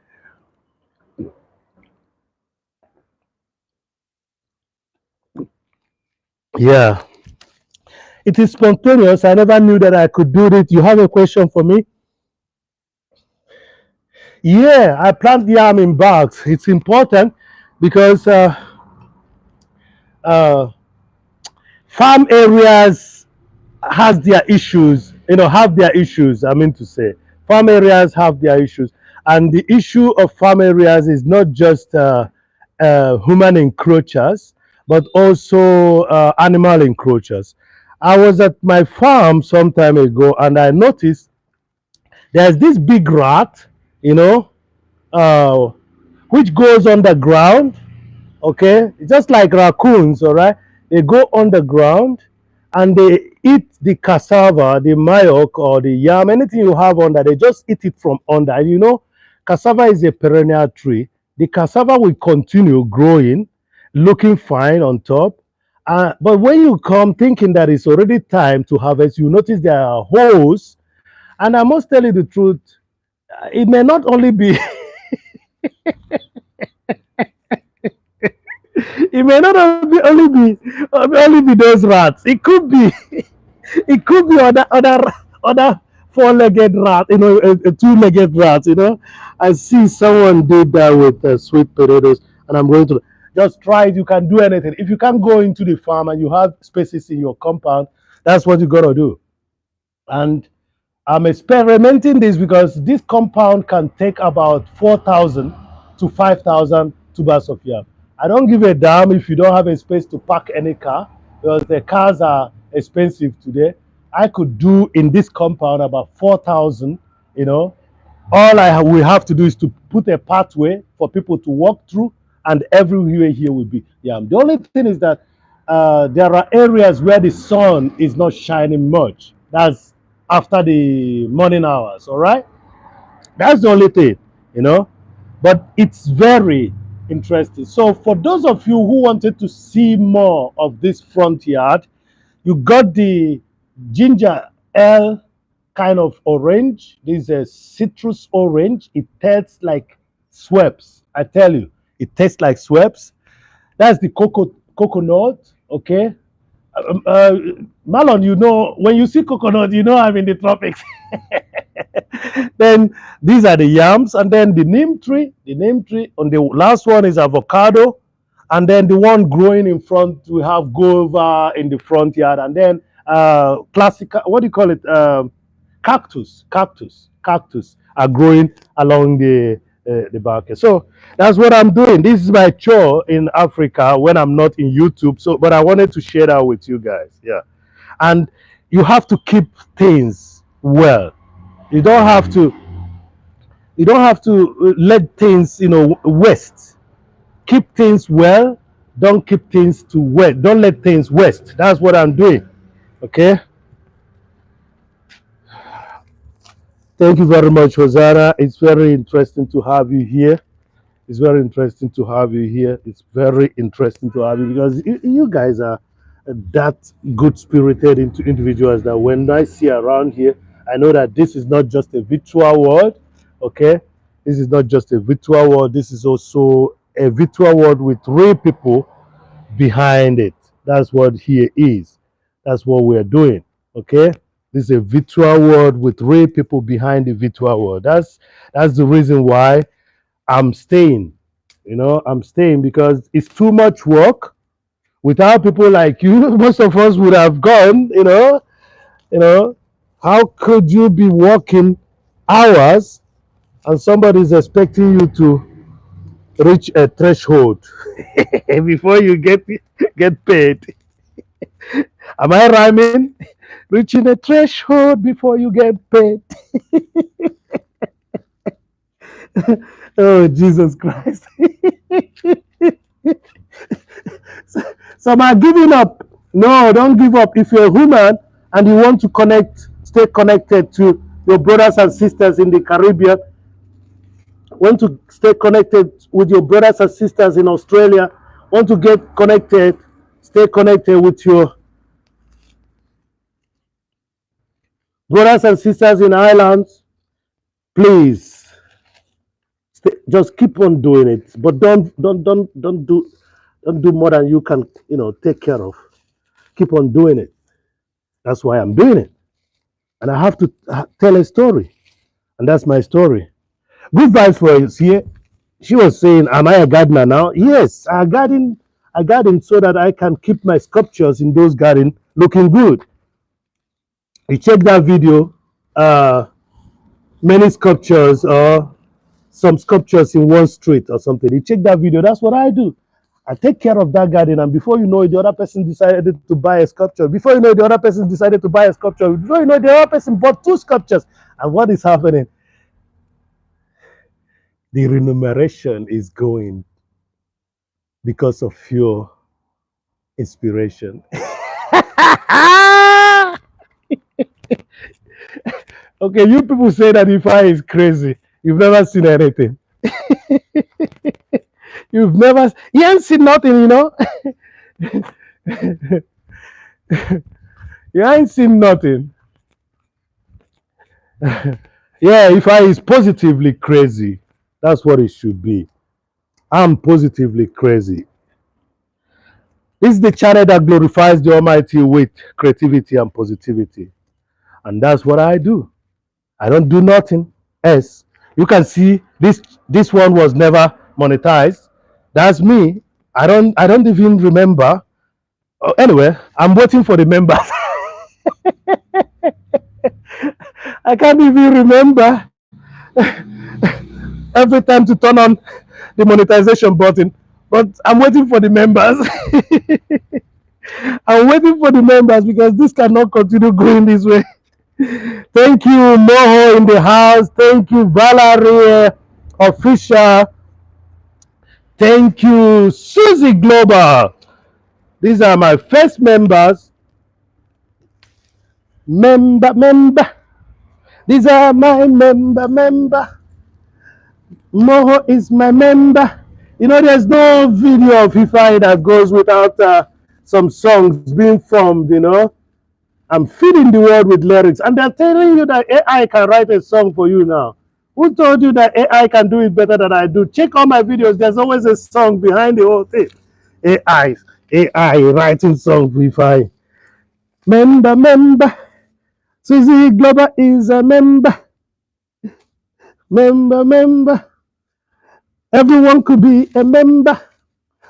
Yeah, it is spontaneous. I never knew that I could do it. You have a question for me? Yeah, I plant yam in bags. It's important because uh, farm areas has their issues. Have their issues. I mean to say, farm areas have their issues, and the issue of farm areas is not just human encroachers, but also animal encroachers. I was at my farm some time ago, and I noticed there's this big rat, you know, uh, which goes underground. Okay, it's just like raccoons. All right, they go underground and they eat the cassava, the myok, or the yam, anything you have under. They just eat it from under. And cassava is a perennial tree. The cassava will continue growing, looking fine on top. But when you come thinking that it's already time to harvest, you notice there are holes. And I must tell you the truth, it may not only be it may not only be those rats. It could be other four-legged rat, a two-legged rat. I see someone did that with sweet potatoes, and I'm going to just try it. You can do anything. If you can't go into the farm and you have spaces in your compound, that's what you gotta do. And I'm experimenting this because this compound can take about 4,000 to 5,000 tubers of yam. I don't give a damn if you don't have a space to park any car because the cars are expensive today. I could do in this compound about 4,000, you know. All we have to do is to put a pathway for people to walk through, and everywhere here will be yam. The only thing is that there are areas where the sun is not shining much. That's after the morning hours, all right? That's the only thing, you know. But it's very interesting. So, for those of you who wanted to see more of this front yard, you got the ginger ale kind of orange. This is a citrus orange. It tastes like sweps. I tell you, it tastes like sweps. That's the coconut. Okay, uh, Marlon, when you see coconut, I'm in the tropics. Then these are the yams, and then the neem tree. The neem tree. On the last one is avocado, and then the one growing in front we have guava in the front yard, and then classic. What do you call it? Cactus are growing along the back. So that's what I'm doing. This is my chore in Africa when I'm not in YouTube. So, but I wanted to share that with you guys. Yeah, and you have to keep things well. You don't have to. You don't have to let things, waste. Keep things well. Don't keep things to waste. Don't let things waste. That's what I'm doing. Okay. Thank you very much, Hosanna. It's very interesting to have you here. It's very interesting to have you here. It's very interesting to have you because you guys are that good-spirited individuals that when I see around here, I know that this is not just a virtual world, okay? This is not just a virtual world. This is also a virtual world with real people behind it. That's what here is. That's what we're doing, okay? This is a virtual world with real people behind the virtual world. That's the reason why I'm staying. I'm staying because it's too much work. Without people like you, most of us would have gone. You know, how could you be working hours and somebody's expecting you to reach a threshold before you get paid? Am I rhyming? Reaching a threshold before you get paid. Oh, Jesus Christ. Some are giving up. No, don't give up. If you're a human and you want to stay connected to your brothers and sisters in the Caribbean, want to stay connected with your brothers and sisters in Australia, want to get connected, stay connected with your brothers and sisters in Ireland, please just keep on doing it. But don't do more than you can, take care of. Keep on doing it. That's why I'm doing it. And I have to tell a story. And that's my story. Good vibes for us here. She was saying, am I a gardener now? Yes, I garden so that I can keep my sculptures in those gardens looking good. You check that video, many sculptures or some sculptures in one street or something. You check that video, that's what I do. I take care of that garden, and before you know it, the other person decided to buy a sculpture. Before you know it, the other person decided to buy a sculpture. Before you know it, the other person bought two sculptures. And what is happening? The remuneration is going because of your inspiration. Okay, you people say that Ifeanyi is crazy. You've never seen anything. You ain't seen nothing. You ain't seen nothing. Yeah, Ifeanyi is positively crazy. That's what it should be. I'm positively crazy. This is the channel that glorifies the Almighty with creativity and positivity. And that's what I do. I don't do nothing else. You can see this one was never monetized. That's me. I don't even remember. Oh, anyway, I'm waiting for the members. I can't even remember every time to turn on the monetization button. But I'm waiting for the members. I'm waiting for the members because this cannot continue going this way. Thank you, Moho in the house. Thank you, Valerie Official. Thank you, Susie Global. These are my first members. Member. These are my member. Moho is my member. There's no video of Ifeanyi that goes without some songs being formed. I'm feeding the world with lyrics, and they're telling you that AI can write a song for you now. Who told you that AI can do it better than I do? Check all my videos. There's always a song behind the whole thing. AI writing song for Ifeanyi. Member. Susie Glover is a member. Member. Everyone could be a member.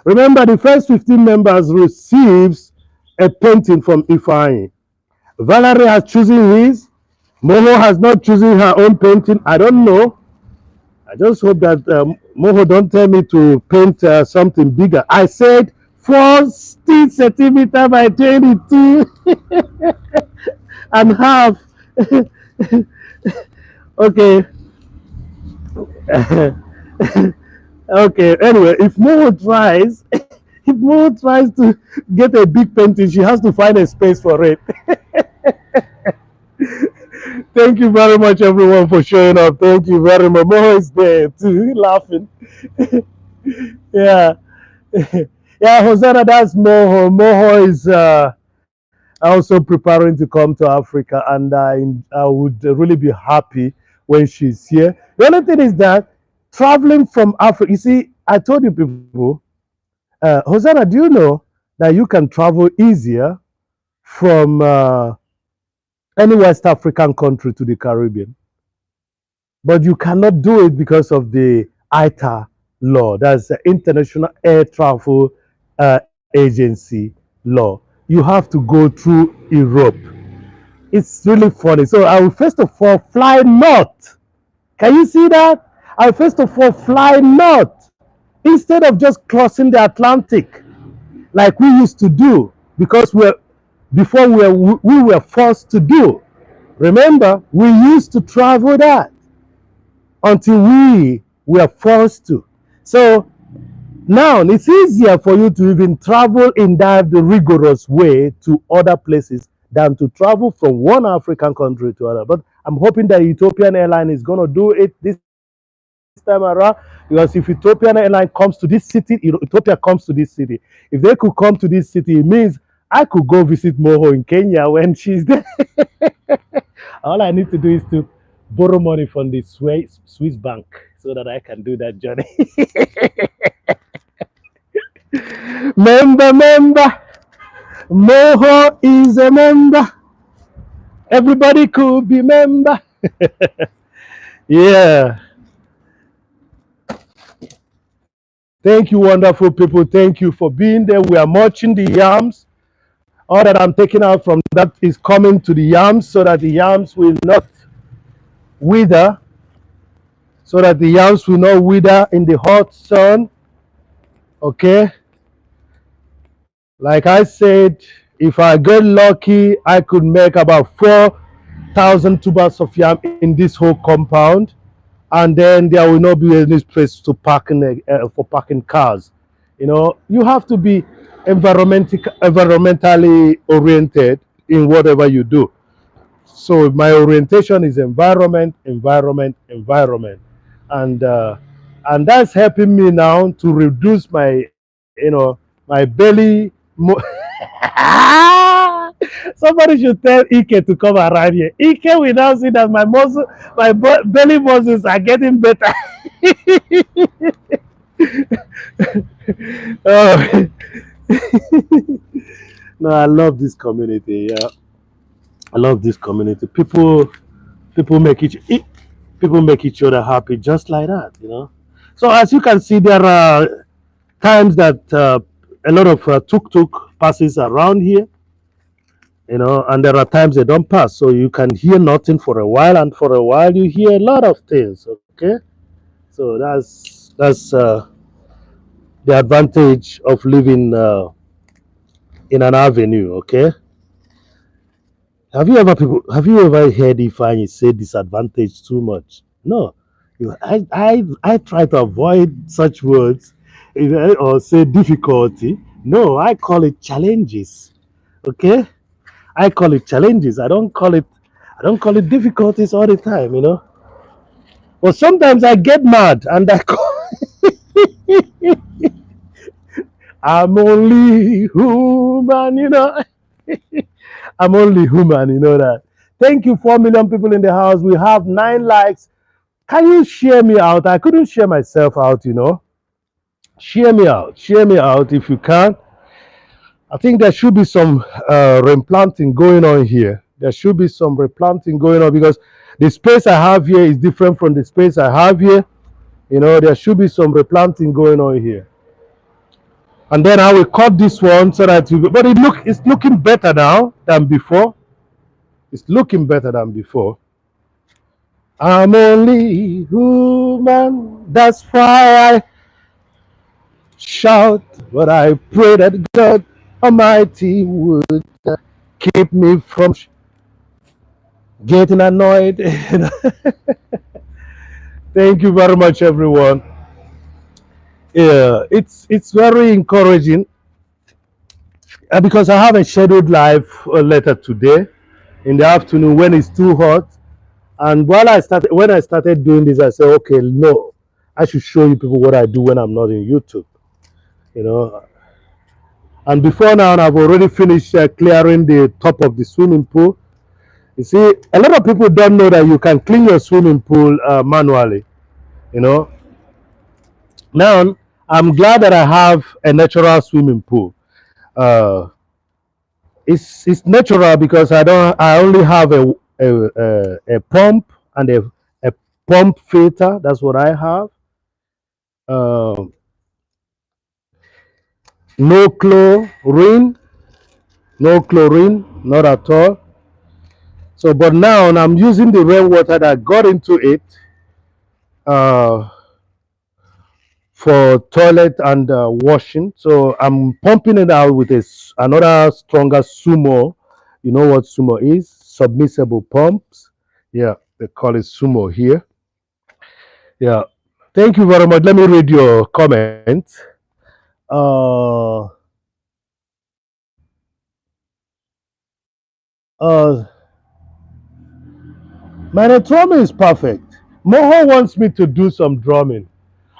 Remember, the first 15 members receives a painting from Ifeanyi. Valerie has chosen his. Moho has not chosen her own painting. I don't know. I just hope that Moho don't tell me to paint something bigger. I said 40 centimeters by 22 and half. Okay. Okay. Anyway, if Moho tries to get a big painting, she has to find a space for it. Thank you very much, everyone, for showing up. Thank you very much. Moho is there too, laughing. Yeah. Yeah, Hosanna, that's Moho. Moho is also preparing to come to Africa, and I would really be happy when she's here. The only thing is that traveling from Africa, you see, I told you people, Hosanna, do you know that you can travel easier from any West African country to the Caribbean? But you cannot do it because of the ITA law. That's the International Air Travel Agency law. You have to go through Europe. It's really funny. So I will first of all fly north. Can you see that? I will first of all fly north instead of just crossing the Atlantic like we used to do because we were forced to do. Remember, we used to travel that until we were forced to. So now it's easier for you to even travel in that rigorous way to other places than to travel from one African country to another. But I'm hoping that Ethiopian Airline is going to do it this time around, because if Ethiopian Airline comes to this city, Ethiopia comes to this city. If they could come to this city, it means I could go visit Moho in Kenya when she's there. All I need to do is to borrow money from the Swiss bank so that I can do that journey. Member, Moho is a member. Everybody could be member. Yeah. Thank you, wonderful people. Thank you for being there. We are marching the yams. All that I'm taking out from that is coming to the yams so that the yams will not wither. So that the yams will not wither in the hot sun. Okay? Like I said, if I get lucky, I could make about 4,000 tubers of yam in this whole compound, and then there will not be any place to park for parking cars. You know, you have to be environmentally oriented in whatever you do. So my orientation is environment, environment, environment, and uh, and that's helping me now to reduce my, my belly. Somebody should tell Ike to come around here. Ike will now see that my belly muscles are getting better. Oh. No, I love this community. Yeah, I love this community. People make people make each other happy just like that. So as you can see, there are times that a lot of tuk-tuk passes around here, and there are times they don't pass. So you can hear nothing for a while, and for a while you hear a lot of things. Okay, so that's the advantage of living in an avenue. Okay, have you ever heard Ifeanyi say disadvantage too much? No. I try to avoid such words, or say difficulty. No, I call it challenges. Okay? I call it challenges. I don't call it difficulties all the time. But sometimes I get mad and I call I'm only human. I'm only human, you know that. Thank you, 4 million people in the house. We have 9 likes. Can you share me out? I couldn't share myself out. Share me out. Share me out if you can. I think there should be some replanting going on here. There should be some replanting going on because the space I have here is different from the space I have here. There should be some replanting going on here. And then I will cut this one so that but it's looking better now than before. It's looking better than before. I'm only human. That's why I shout. But I pray that God Almighty would keep me from getting annoyed. Thank you very much, everyone. Yeah, it's very encouraging because I have a scheduled live later today in the afternoon when it's too hot. And when I started doing this, I said, okay, no, I should show you people what I do when I'm not in YouTube. You know, And before now, I've already finished clearing the top of the swimming pool. You see, a lot of people don't know that you can clean your swimming pool manually. You know, now I'm glad that I have a natural swimming pool. Uh, it's natural because I only have a pump and a pump filter. That's what I have. Uh, no chlorine, no chlorine, not at all. So, but now I'm using the rainwater that got into it uh, for toilet and washing. So I'm pumping it out with another stronger sumo. You know what sumo is? Submersible pumps. Yeah, they call it sumo here. Yeah. Thank you very much. Let me read your comments. Uh, uh, my drumming is perfect. Moho wants me to do some drumming.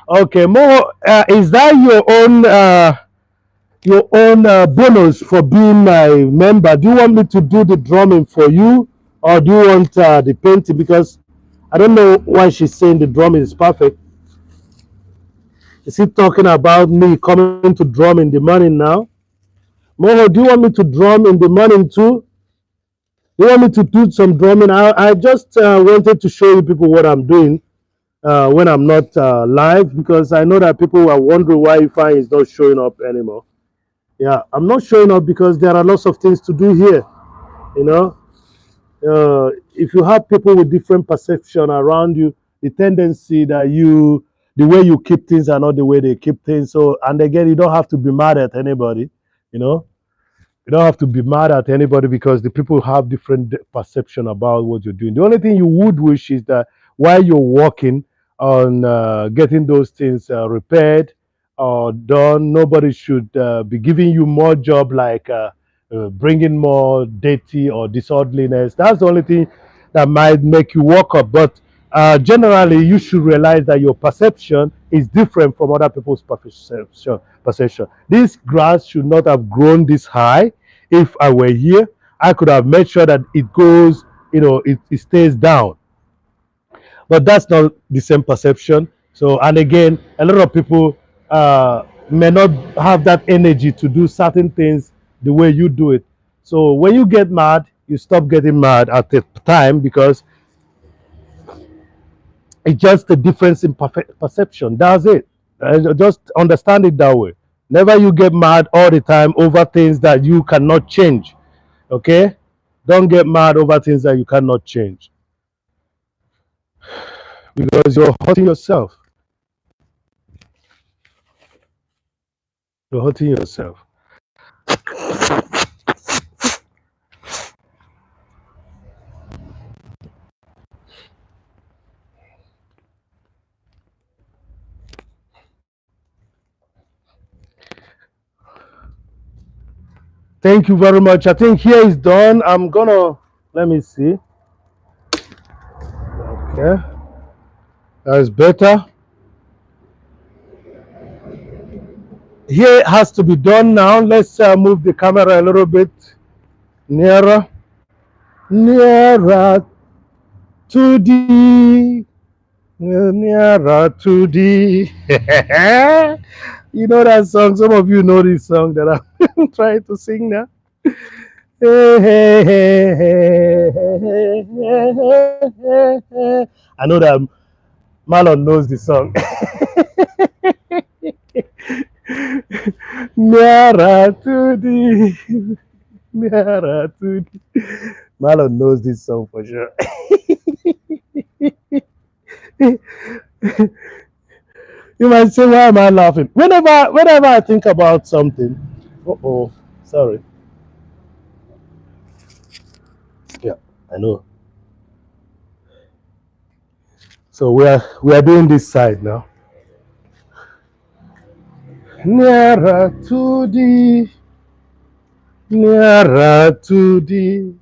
Okay, Moho, is that your own bonus for being my member? Do you want me to do the drumming for you, or do you want the painting? Because I don't know why she's saying the drumming is perfect. Is he talking about me coming to drum in the morning now? Moho, do you want me to drum in the morning too? Do you want me to do some drumming? I just wanted to show you people what I'm doing when I'm not live, because I know that people are wondering why Ifeanyi is not showing up anymore. Yeah, I'm not showing up because there are lots of things to do here. You know, if you have people with different perception around you, the tendency that the way you keep things are not the way they keep things. So, and again, you don't have to be mad at anybody. You know, you don't have to be mad at anybody because the people have different perception about what you're doing. The only thing you would wish is that while you're working on getting those things repaired or done, nobody should be giving you more job, like bringing more dirty or disorderliness. That's the only thing that might make you walk up. But generally, you should realize that your perception is different from other people's perception. This grass should not have grown this high. If I were here, I could have made sure that it goes, it stays down. But that's not the same perception. So, and again, a lot of people may not have that energy to do certain things the way you do it. So when you get mad, you stop getting mad at the time, because it's just a difference in perception. That's it. Just understand it that way. Never you get mad all the time over things that you cannot change. Okay? Don't get mad over things that you cannot change, because you're hurting yourself. You're hurting yourself. Thank you very much. I think here is done. I'm gonna, let me see. Okay, that's better. Here it has to be done now. Let's move the camera a little bit nearer, nearer to thee, nearer to thee. You know that song? Some of you know this song that I'm trying to sing now. Hey, hey, hey, hey, hey, hey, hey, hey. I know that Marlon knows the song. Nearer to thee, nearer to thee. Marlon knows this song for sure. You might say, why am I laughing? Whenever I think about something, sorry. Yeah, I know. So we are doing this side now. Nearer to thee, nearer to thee.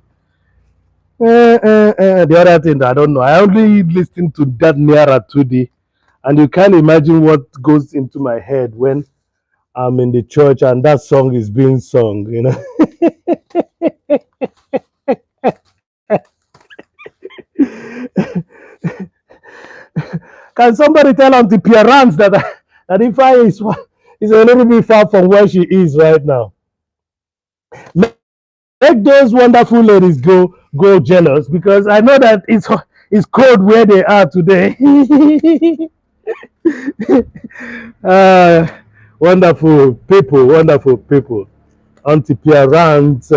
The other thing I don't know. I only listen to that nearer to thee, and you can't imagine what goes into my head when I'm in the church and that song is being sung, you know. Can somebody tell Auntie Pierrance that that if I is a little bit far from where she is right now? Make those wonderful ladies go jealous because I know that it's cold where they are today. uh, wonderful people. Auntie Pierrance,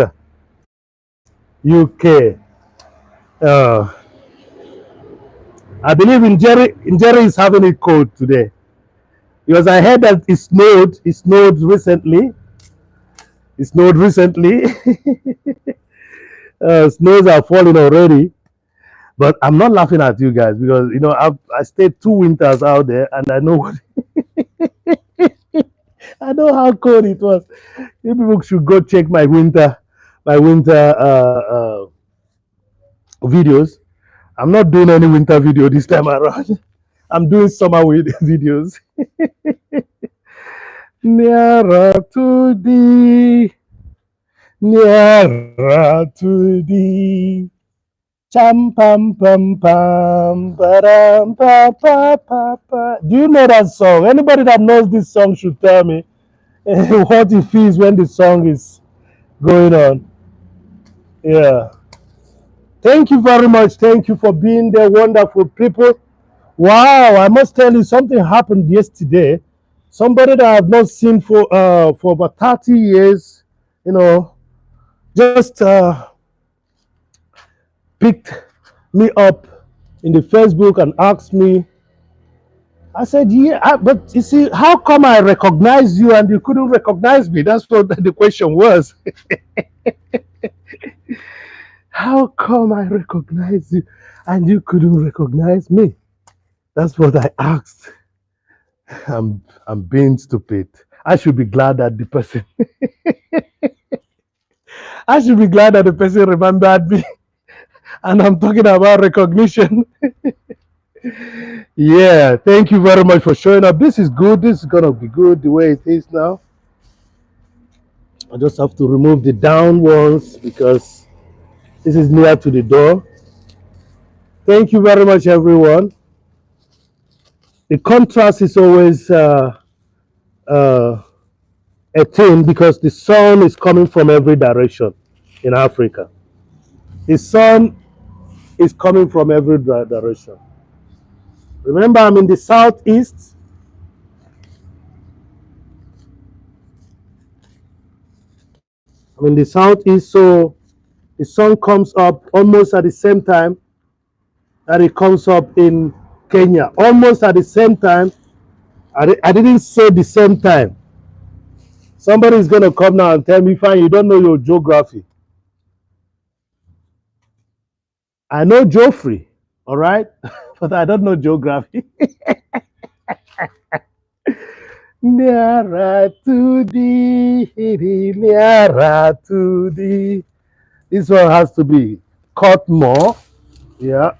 UK. Uh, I believe in Jerry. Jerry is having it cold today because I heard that it snowed. It snowed recently. It snowed recently. Snows are falling already. But I'm not laughing at you guys because you know I stayed 2 winters out there and I know I know how cold it was. You people should go check my winter videos. I'm not doing any winter video this time around. I'm doing summer videos. Nearer to thee, nearer to thee. Cham pam pam pam param pa pa pa pa. Do you know that song? Anybody that knows this song should tell me what it feels when the song is going on. Yeah. Thank you very much. Thank you for being there, wonderful people. Wow, I must tell you something happened yesterday. Somebody that I've not seen for about 30 years, you know, just picked me up in the Facebook and asked me. I said, yeah, but you see, how come I recognize you and you couldn't recognize me? That's what the question was. How come I recognize you and you couldn't recognize me? That's what I asked. I'm being stupid. I should be glad that the person I should be glad that the person remembered me and I'm talking about recognition. Yeah, thank you very much for showing up. This is good. This is gonna be good the way it is now. I just have to remove the down ones because this is near to the door. Thank you very much, everyone. The contrast is always uh, a thing because the sun is coming from every direction in Africa. The sun is coming from every direction. Remember, I'm in the southeast. I'm in the southeast, so the sun comes up almost at the same time that it comes up in Kenya. Almost at the same time. I didn't say the same time. Somebody is going to come now and tell me, fine, you don't know your geography. I know Geoffrey, all right? But I don't know geography. Nearer to thee, nearer to thee. This one has to be cut more. Yeah.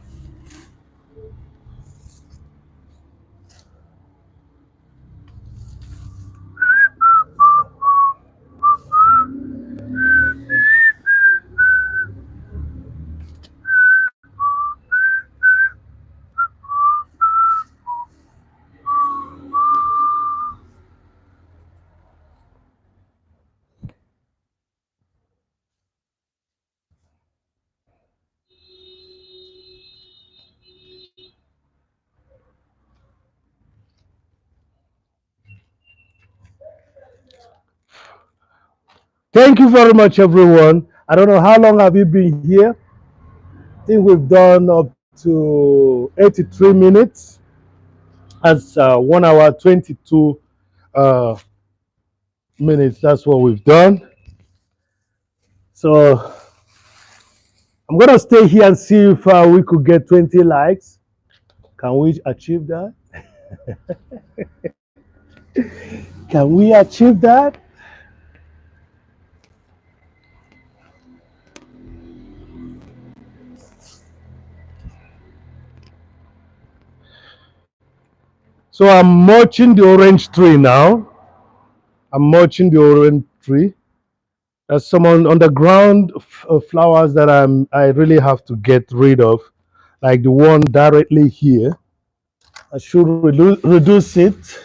Thank you very much, everyone. I don't know how long have you been here. I think we've done up to 83 minutes. That's 1 hour 22 uh, minutes. That's what we've done. So I'm gonna stay here and see if we could get 20 likes. Can we achieve that? Can we achieve that? So I'm mulching the orange tree now. I'm mulching the orange tree. There's some underground flowers that I really have to get rid of, like the one directly here. I should reduce it.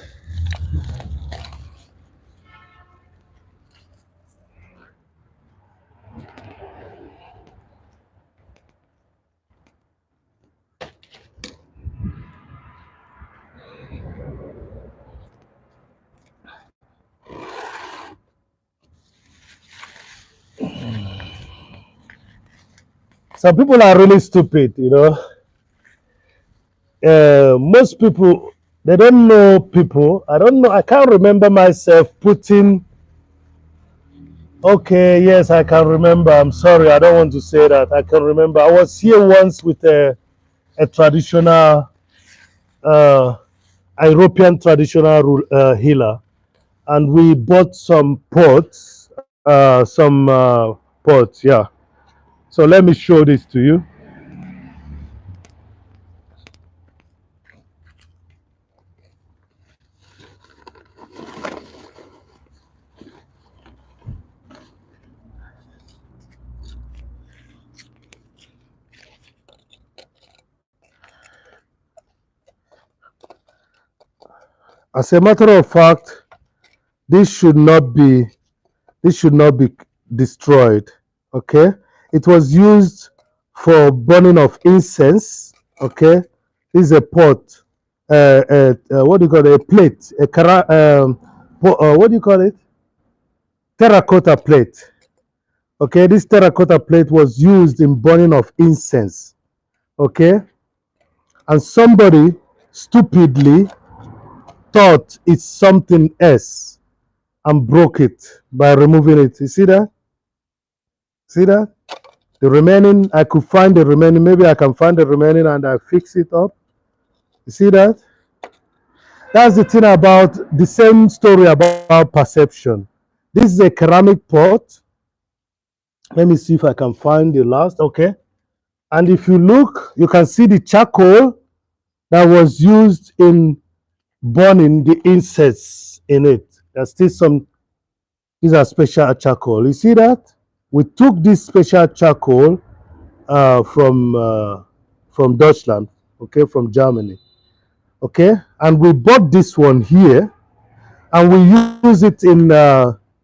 Some people are really stupid, you know. Most people, they don't know people. I don't know. I can't remember myself putting. Okay, yes, I can remember. I'm sorry, I don't want to say that. I can remember. I was here once with a traditional, uh, European traditional healer, and we bought some pots, pots. Yeah. So let me show this to you. As a matter of fact, this should not be this should not be destroyed. Okay, it was used for burning of incense. Okay, this is a pot, what do you call it, a plate, what do you call it, terracotta plate. Okay, this terracotta plate was used in burning of incense. Okay, and somebody stupidly thought it's something else and broke it by removing it. You see that? See that? The remaining, I could find the remaining. Maybe I can find the remaining and I fix it up. You see that? That's the thing about the same story about perception. This is a ceramic pot. Let me see if I can find the last. Okay. And if you look, you can see the charcoal that was used in burning the insects in it. There's still some, these are special charcoal. You see that? We took this special charcoal from Deutschland, okay, from Germany, okay, and we bought this one here, and we use it in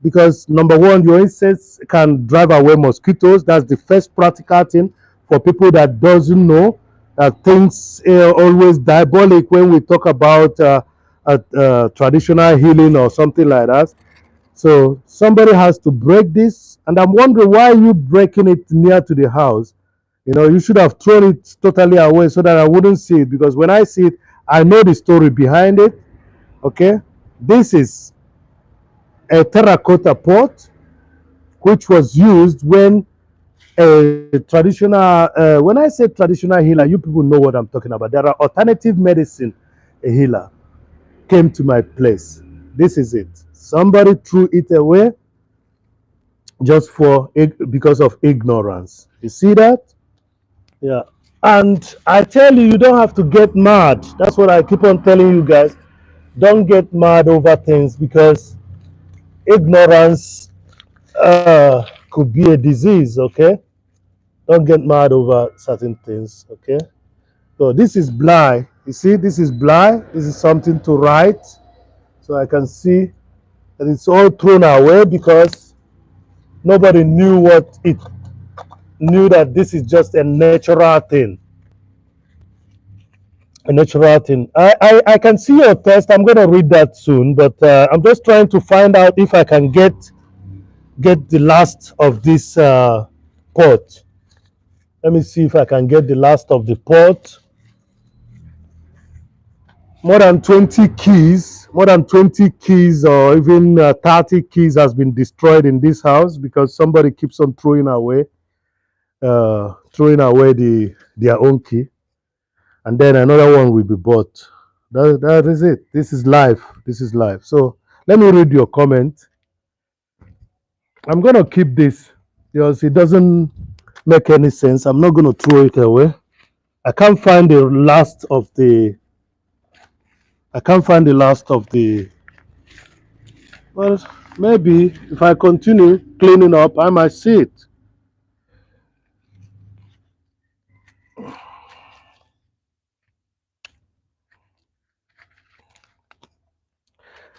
because number one, your insects can drive away mosquitoes. That's the first practical thing for people that doesn't know that things always diabolic when we talk about traditional healing or something like that. So somebody has to break this, and I'm wondering why are you breaking it near to the house. You know, you should have thrown it totally away so that I wouldn't see it, because when I see it, I know the story behind it. Okay, this is a terracotta pot which was used when a traditional, when I say traditional healer, you people know what I'm talking about. There are alternative medicine healer came to my place. This is it. Somebody threw it away just for because of ignorance. You see that? Yeah. And I tell you, you don't have to get mad. That's what I keep on telling you guys. Don't get mad over things, because ignorance could be a disease. Okay. Don't get mad over certain things. Okay. So this is blind. You see, this is blind. This is something to write. So I can see that it's all thrown away because nobody knew what it knew, that this is just a natural thing. A natural thing. I can see your test. I'm going to read that soon, but I'm just trying to find out if I can get the last of this pot. Let me see if I can get the last of the pot. More than 20 keys or even 30 keys has been destroyed in this house because somebody keeps on throwing away their own key, and then another one will be bought. That is it. This is life. This is life. So let me read your comment. I'm gonna keep this because it doesn't make any sense. I'm not gonna throw it away. I can't find the last of the. I can't find the last of the. Well, maybe if I continue cleaning up, I might see it.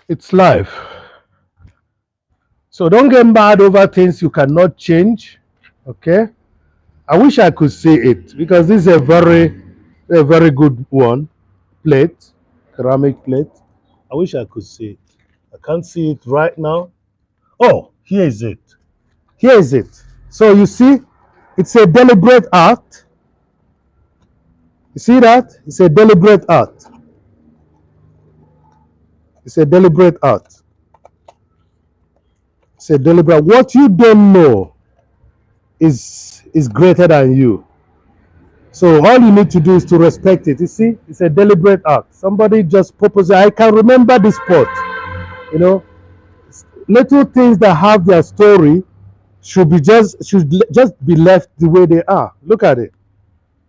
It's life. So don't get mad over things you cannot change. Okay? I wish I could see it because this is a very good one. Plate, ceramic plate. I wish I could see it. I can't see it right now. Oh, here is it. Here is it. So you see, it's a deliberate act. You see that? It's a deliberate act. It's a deliberate act. It's a deliberate. What you don't know is greater than you. So all you need to do is to respect it. You see, it's a deliberate act. Somebody just purposely. I can remember this spot. You know, little things that have their story should just be left the way they are. Look at it.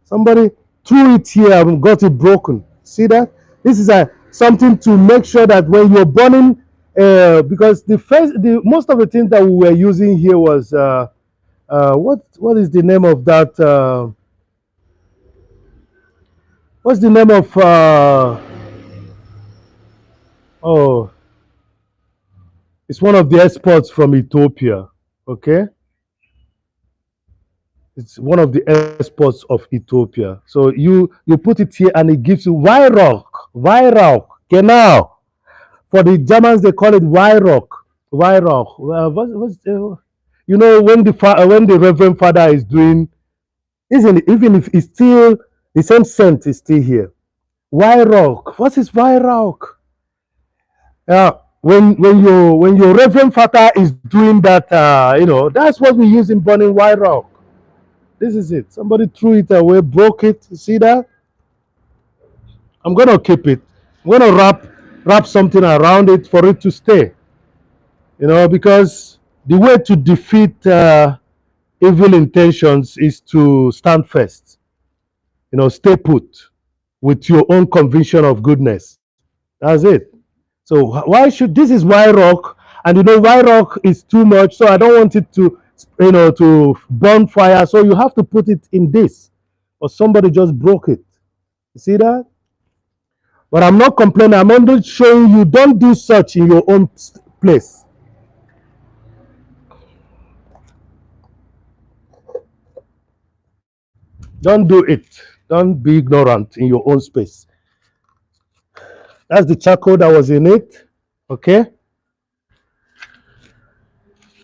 Somebody threw it here and got it broken. See that? This is a something to make sure that when you're burning, because the most of the things that we were using here was what is the name of that? What's the name of oh? It's one of the exports from Ethiopia. Okay, it's one of the exports of Ethiopia. So you put it here and it gives you Weihrauch, genau. For the Germans, they call it Weihrauch. Weihrauch. You know when the Reverend Father is doing, isn't it, even if it's still the same scent is still here. Weihrauch. What is Weihrauch? Yeah. When your Reverend Father is doing that, that's what we use in burning Weihrauch. This is it. Somebody threw it away, broke it. You see that? I'm gonna keep it. I'm gonna wrap something around it for it to stay. Because the way to defeat evil intentions is to stand first. Stay put with your own conviction of goodness. That's it. So why should this is why rock, and why rock is too much. So I don't want it to burn fire. So you have to put it in this, or somebody just broke it. You see that? But I'm not complaining. I'm only showing you don't do such in your own place. Don't do it. Don't be ignorant in your own space. That's the charcoal that was in it. Okay?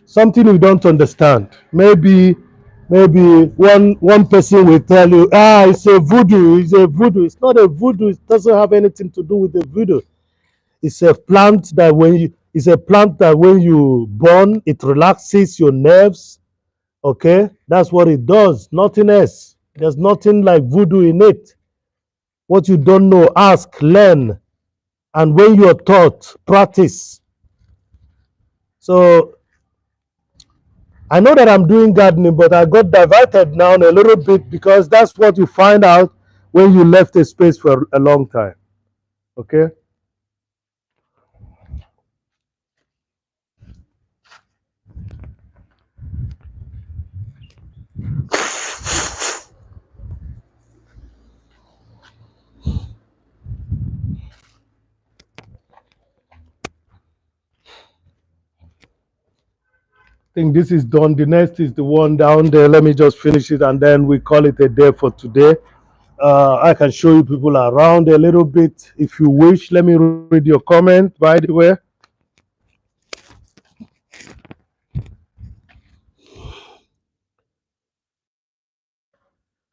Something you don't understand. Maybe one person will tell you, it's a voodoo, it's a voodoo. It's not a voodoo, it doesn't have anything to do with the voodoo. It's a plant that when you burn, it relaxes your nerves. Okay? That's what it does. Nothing else. There's nothing like voodoo in it. What you don't know, ask, learn, and when you're taught, practice. So I know that I'm doing gardening, but I got diverted now a little bit because that's what you find out when you left a space for a long time. Okay? I think this is done. The next is the one down there. Let me just finish it and then we call it a day for today. I can show you people around a little bit if you wish. Let me read your comment, by the way.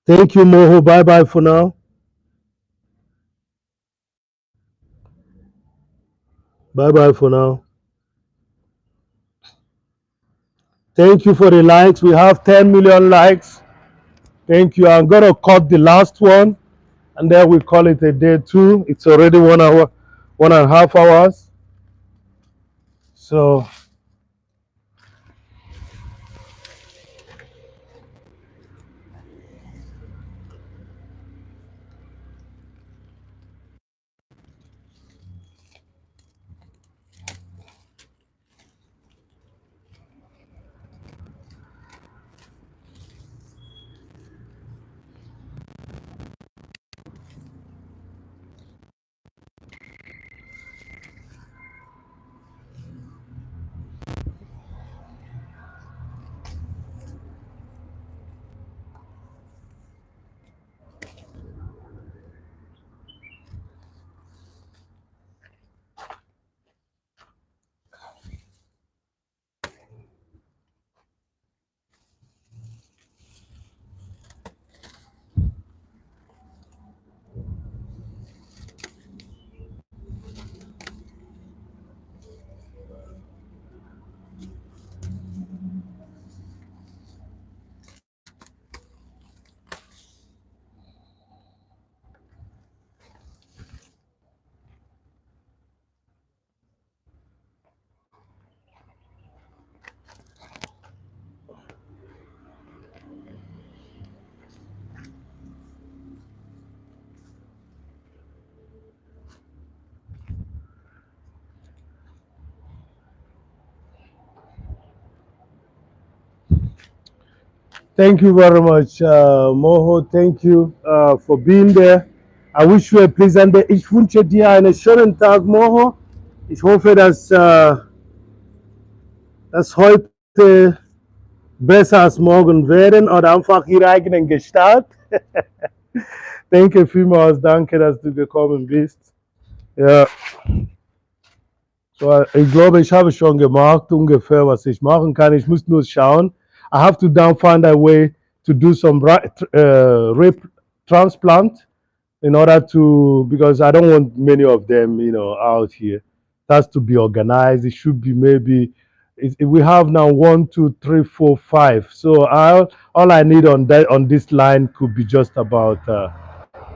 Thank you, Moho. Bye bye for now. Bye bye for now. Thank you for the likes. We have 10 million likes. Thank you. I'm going to cut the last one and then we call it a day too. It's already 1 hour, 1.5 hours. So Thank you very much, Moho. Thank you for being there. I wish you a pleasant day. Ich wünsche dir einen schönen Tag, Moho. Ich hoffe, dass heute besser als morgen werden oder einfach ihre eigenen Gestalt. Danke vielmals, danke, dass du gekommen bist. Ja, so, ich glaube, ich habe schon gemacht, ungefähr, was ich machen kann. Ich muss nur schauen. I have to now find a way to do some rib transplant in order to, because I don't want many of them, out here. It has to be organized. It should be maybe, we have now one, two, three, four, five. So all I need on this line could be just about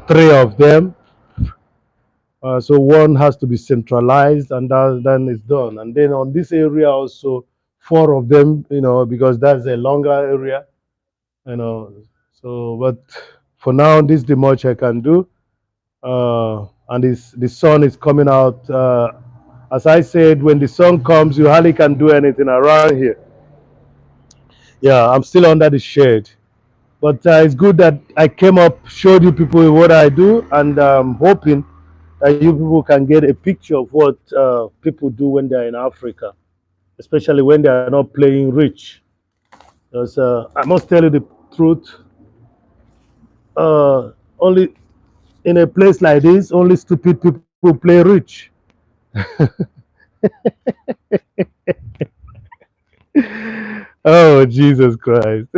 three of them. So one has to be centralized, and then it's done. And then on this area also, four of them, because that's a longer area, you know. So, but for now, this is the much I can do. And the sun is coming out. As I said, when the sun comes, you hardly can do anything around here. Yeah, I'm still under the shade. But it's good that I came up, showed you people what I do, and I'm hoping that you people can get a picture of what people do when they're in Africa, especially when they are not playing rich. Because I must tell you the truth, only in a place like this, only stupid people play rich. Oh, Jesus Christ.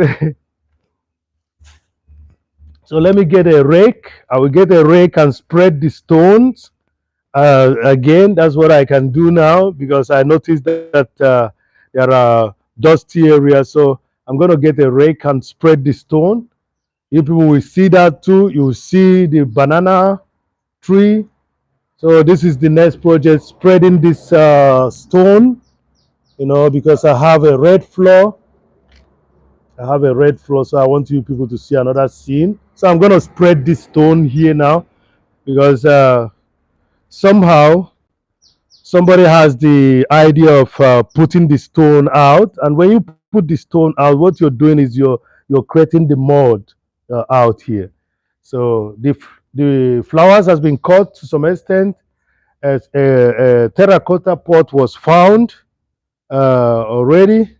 So let me get a rake. I will get a rake and spread the stones. Again, that's what I can do now because I noticed that there are dusty areas. So I'm going to get a rake and spread the stone. You people will see that too. You will see the banana tree. So this is the next project, spreading this stone, because I have a red floor. I have a red floor, so I want you people to see another scene. So I'm going to spread this stone here now because somehow somebody has the idea of putting the stone out, and when you put the stone out, what you're doing is you're creating the mud out here. So the flowers has been cut to some extent. As a terracotta pot was found already.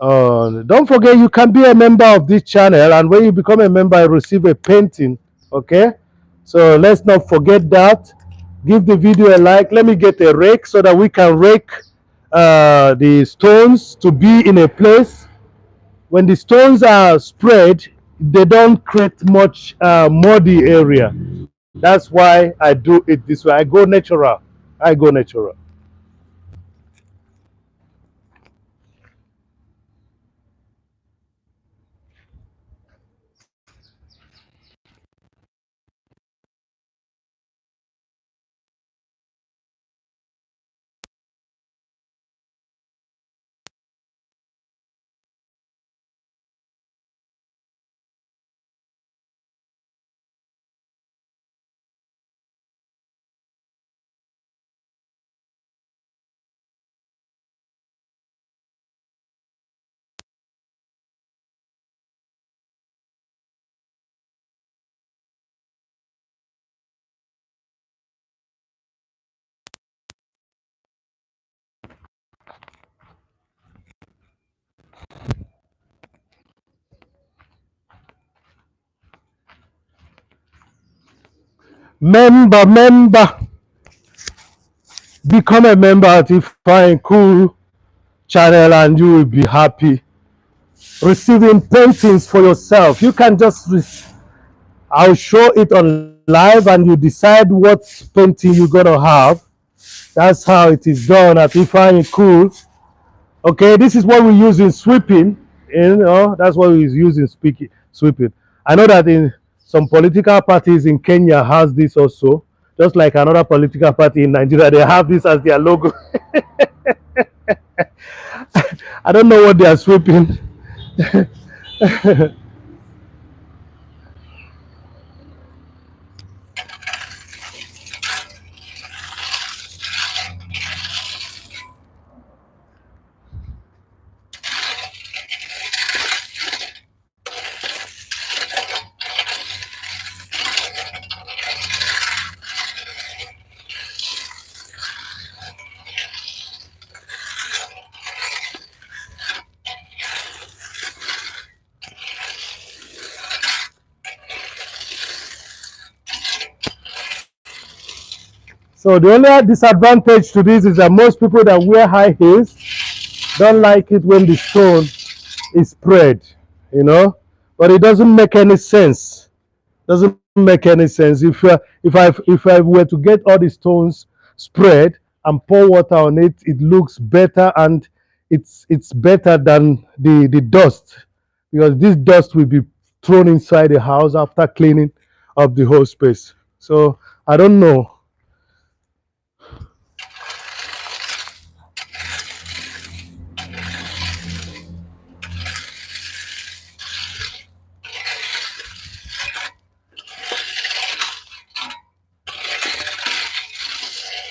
Don't forget, you can be a member of this channel, and when you become a member, you receive a painting. Okay, so let's not forget that. Give the video a like. Let me get a rake so that we can rake the stones to be in a place. When the stones are spread, they don't create much muddy area. That's why I do it this way. I go natural. I go natural. Member, become a member at Ifeanyickool channel, and you will be happy receiving paintings for yourself. You can just I'll show it on live, and you decide what painting you're gonna have. That's how it is done at Ifeanyickool. Okay, this is what we use in sweeping. That's what we use in sweeping. I know that in some political parties in Kenya has this also, just like another political party in Nigeria, they have this as their logo. I don't know what they are sweeping. So the only disadvantage to this is that most people that wear high heels don't like it when the stone is spread, you know. But it doesn't make any sense. Doesn't make any sense. If I were to get all the stones spread and pour water on it, it looks better, and it's better than the dust, because this dust will be thrown inside the house after cleaning up the whole space. So I don't know.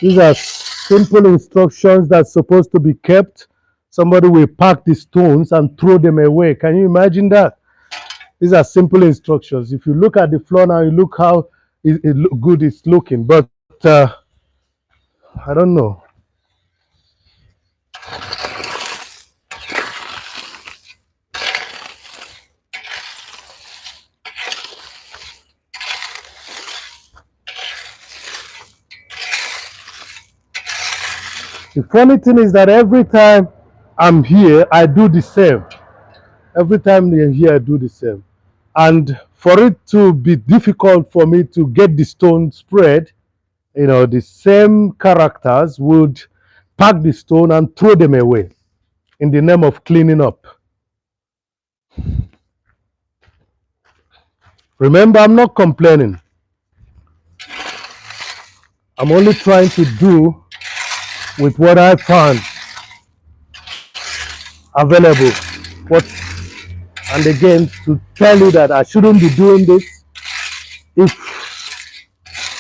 These are simple instructions that's supposed to be kept. Somebody will pack the stones and throw them away. Can you imagine that? These are simple instructions. If you look at the floor now, you look how good it's looking. But I don't know. The funny thing is that every time I'm here, I do the same. Every time they're here, I do the same. And for it to be difficult for me to get the stone spread, the same characters would pack the stone and throw them away in the name of cleaning up. Remember, I'm not complaining. I'm only trying to do with what I found available. What, and again, to tell you that I shouldn't be doing this if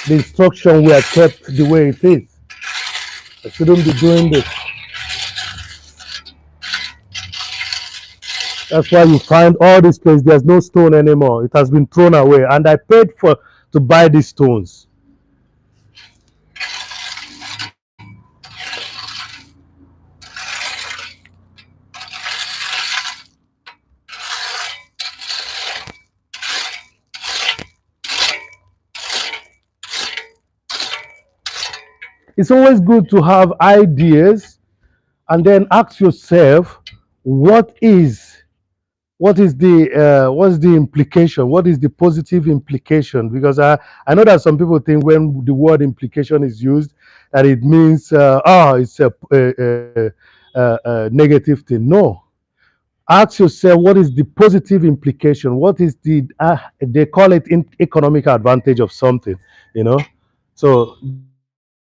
the instruction were kept the way it is. I shouldn't be doing this. That's why you find all this place, there's no stone anymore. It has been thrown away. And I paid to buy these stones. It's always good to have ideas and then ask yourself, what's the implication? What is the positive implication? Because I know that some people think when the word implication is used, that it means it's a negative thing. No. Ask yourself, what is the positive implication? What is they call it economic advantage of something, you know? So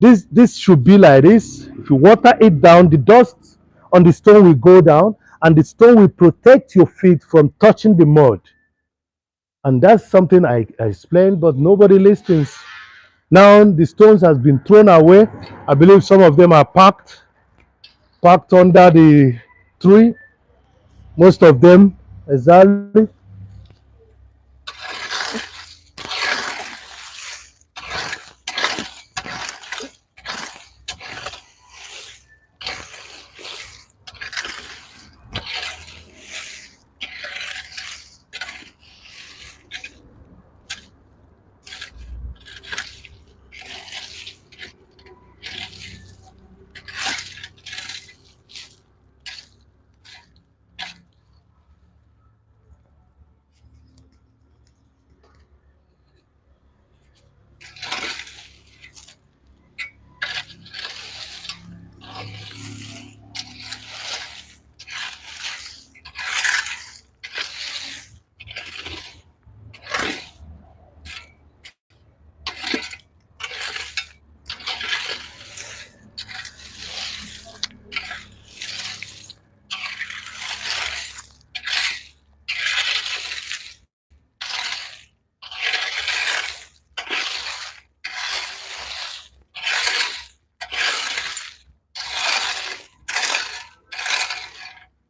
this should be like this. If you water it down, the dust on the stone will go down, and the stone will protect your feet from touching the mud. And that's something I explained, but nobody listens. Now the stones has been thrown away. I believe some of them are packed under the tree. Most of them, exactly.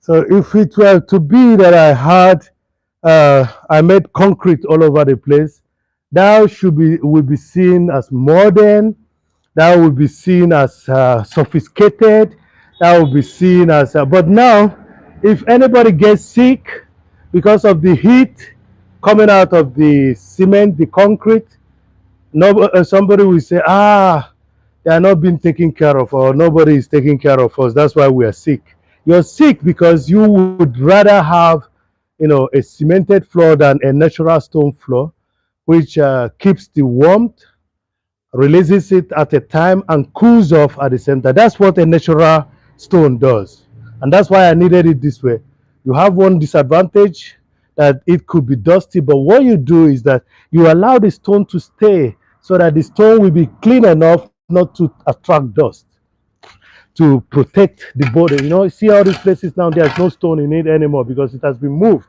So if it were to be that I made concrete all over the place, that will be seen as modern. That will be seen as sophisticated. That will be seen as. But now, if anybody gets sick because of the heat coming out of the cement, the concrete, no, somebody will say, They are not being taken care of, or nobody is taking care of us. That's why we are sick. You're sick because you would rather have, a cemented floor than a natural stone floor, which keeps the warmth, releases it at a time, and cools off at the same time. That's what a natural stone does. And that's why I needed it this way. You have one disadvantage, that it could be dusty, but what you do is that you allow the stone to stay so that the stone will be clean enough not to attract dust, to protect the body. See all these places now, there's no stone in it anymore because it has been moved.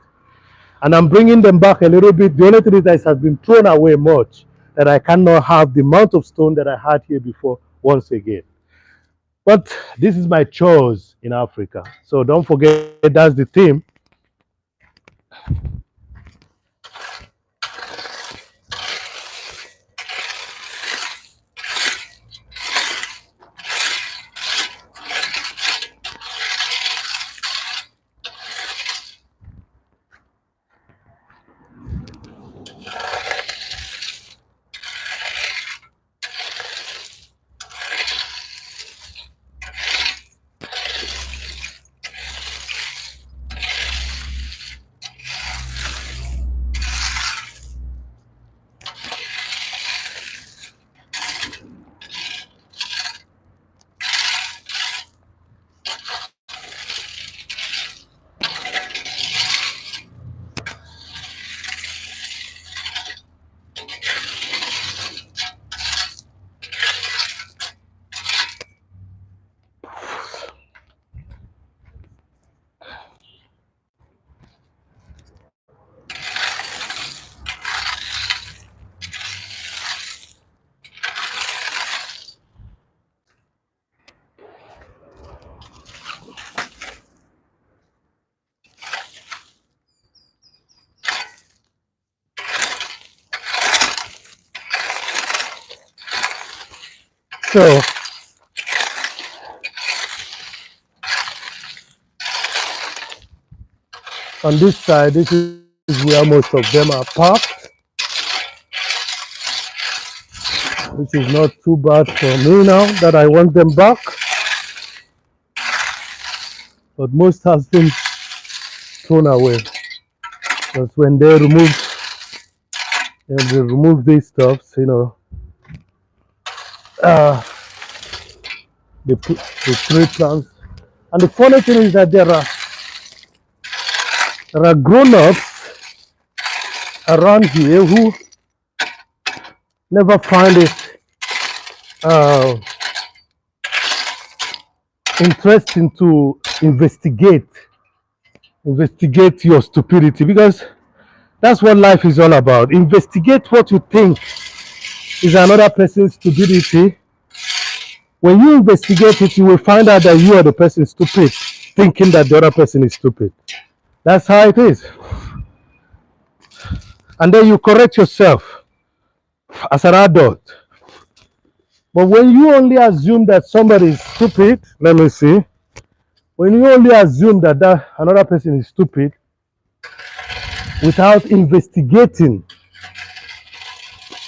And I'm bringing them back a little bit. The only thing is that it has been thrown away much, that I cannot have the amount of stone that I had here before once again. But this is my chores in Africa. So don't forget, that's the theme. So on this side, this is where most of them are parked, which is not too bad for me now that I want them back. But most has been thrown away. Because when they remove these stuffs, they put the tree plants. And the funny thing is that there are grown-ups around here who never find it interesting to investigate your stupidity, because that's what life is all about. Investigate what you think is another person's stupidity. When you investigate it, you will find out that you are the person stupid, thinking that the other person is stupid. That's how it is. And then you correct yourself as an adult. But when you only assume that somebody is stupid, let me see. When you only assume that another person is stupid without investigating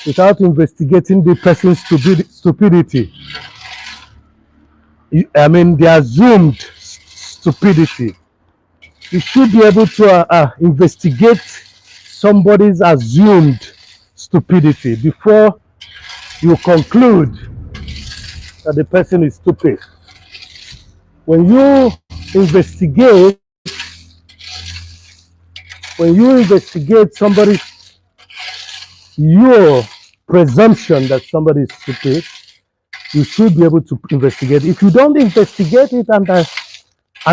the person's stupidity, the assumed stupidity, you should be able to investigate somebody's assumed stupidity before you conclude that the person is stupid. When you investigate your presumption that somebody is stupid, you should be able to investigate. If you don't investigate it and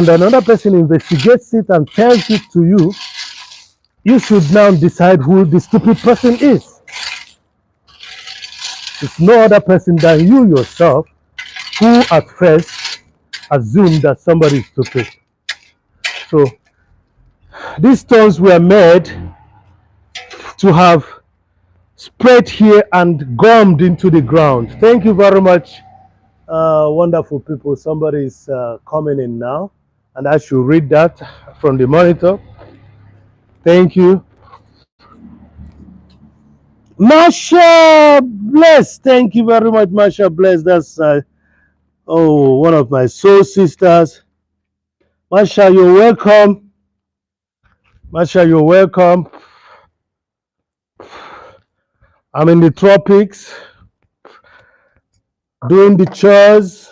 another person investigates it and tells it to you, you should now decide who the stupid person is. It's no other person than you yourself who at first assumed that somebody is stupid. So these stones were made to have spread here and gummed into the ground. Thank you very much, wonderful people. Somebody is coming in now, and I should read that from the monitor. Thank you. Masha Bless. Thank you very much, Masha Bless. That's one of my soul sisters. Masha, you're welcome. Masha, you're welcome. I'm in the tropics doing the chores.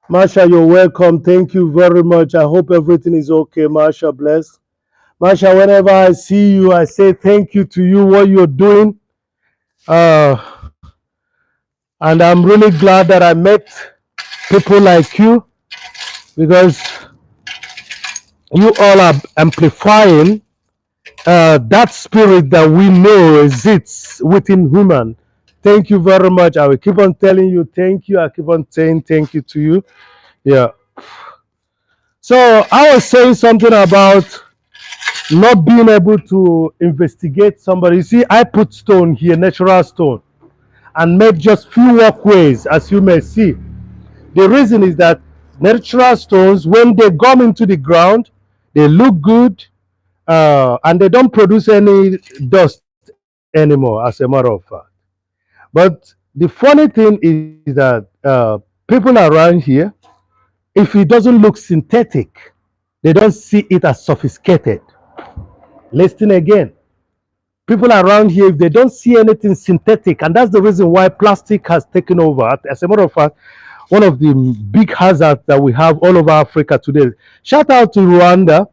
Masha, you're welcome. Thank you very much. I hope everything is okay. Masha Bless. Masha, whenever I see you, I say thank you to you, what you're doing. Uh, and I'm really glad that I met people like you because you all are amplifying that spirit that we know exists within human. Thank you very much. I will keep on telling you thank you. I keep on saying thank you to you. Yeah. So I was saying something about not being able to investigate somebody. You see, I put stone here, natural stone, and made just few walkways, as you may see. The reason is that natural stones, when they come into the ground, they look good, and they don't produce any dust anymore, as a matter of fact. But the funny thing is that people around here, if it doesn't look synthetic, they don't see it as sophisticated. Listen again. People around here, if they don't see anything synthetic, and that's the reason why plastic has taken over. As a matter of fact, one of the big hazards that we have all over Africa today. Shout out to Rwanda.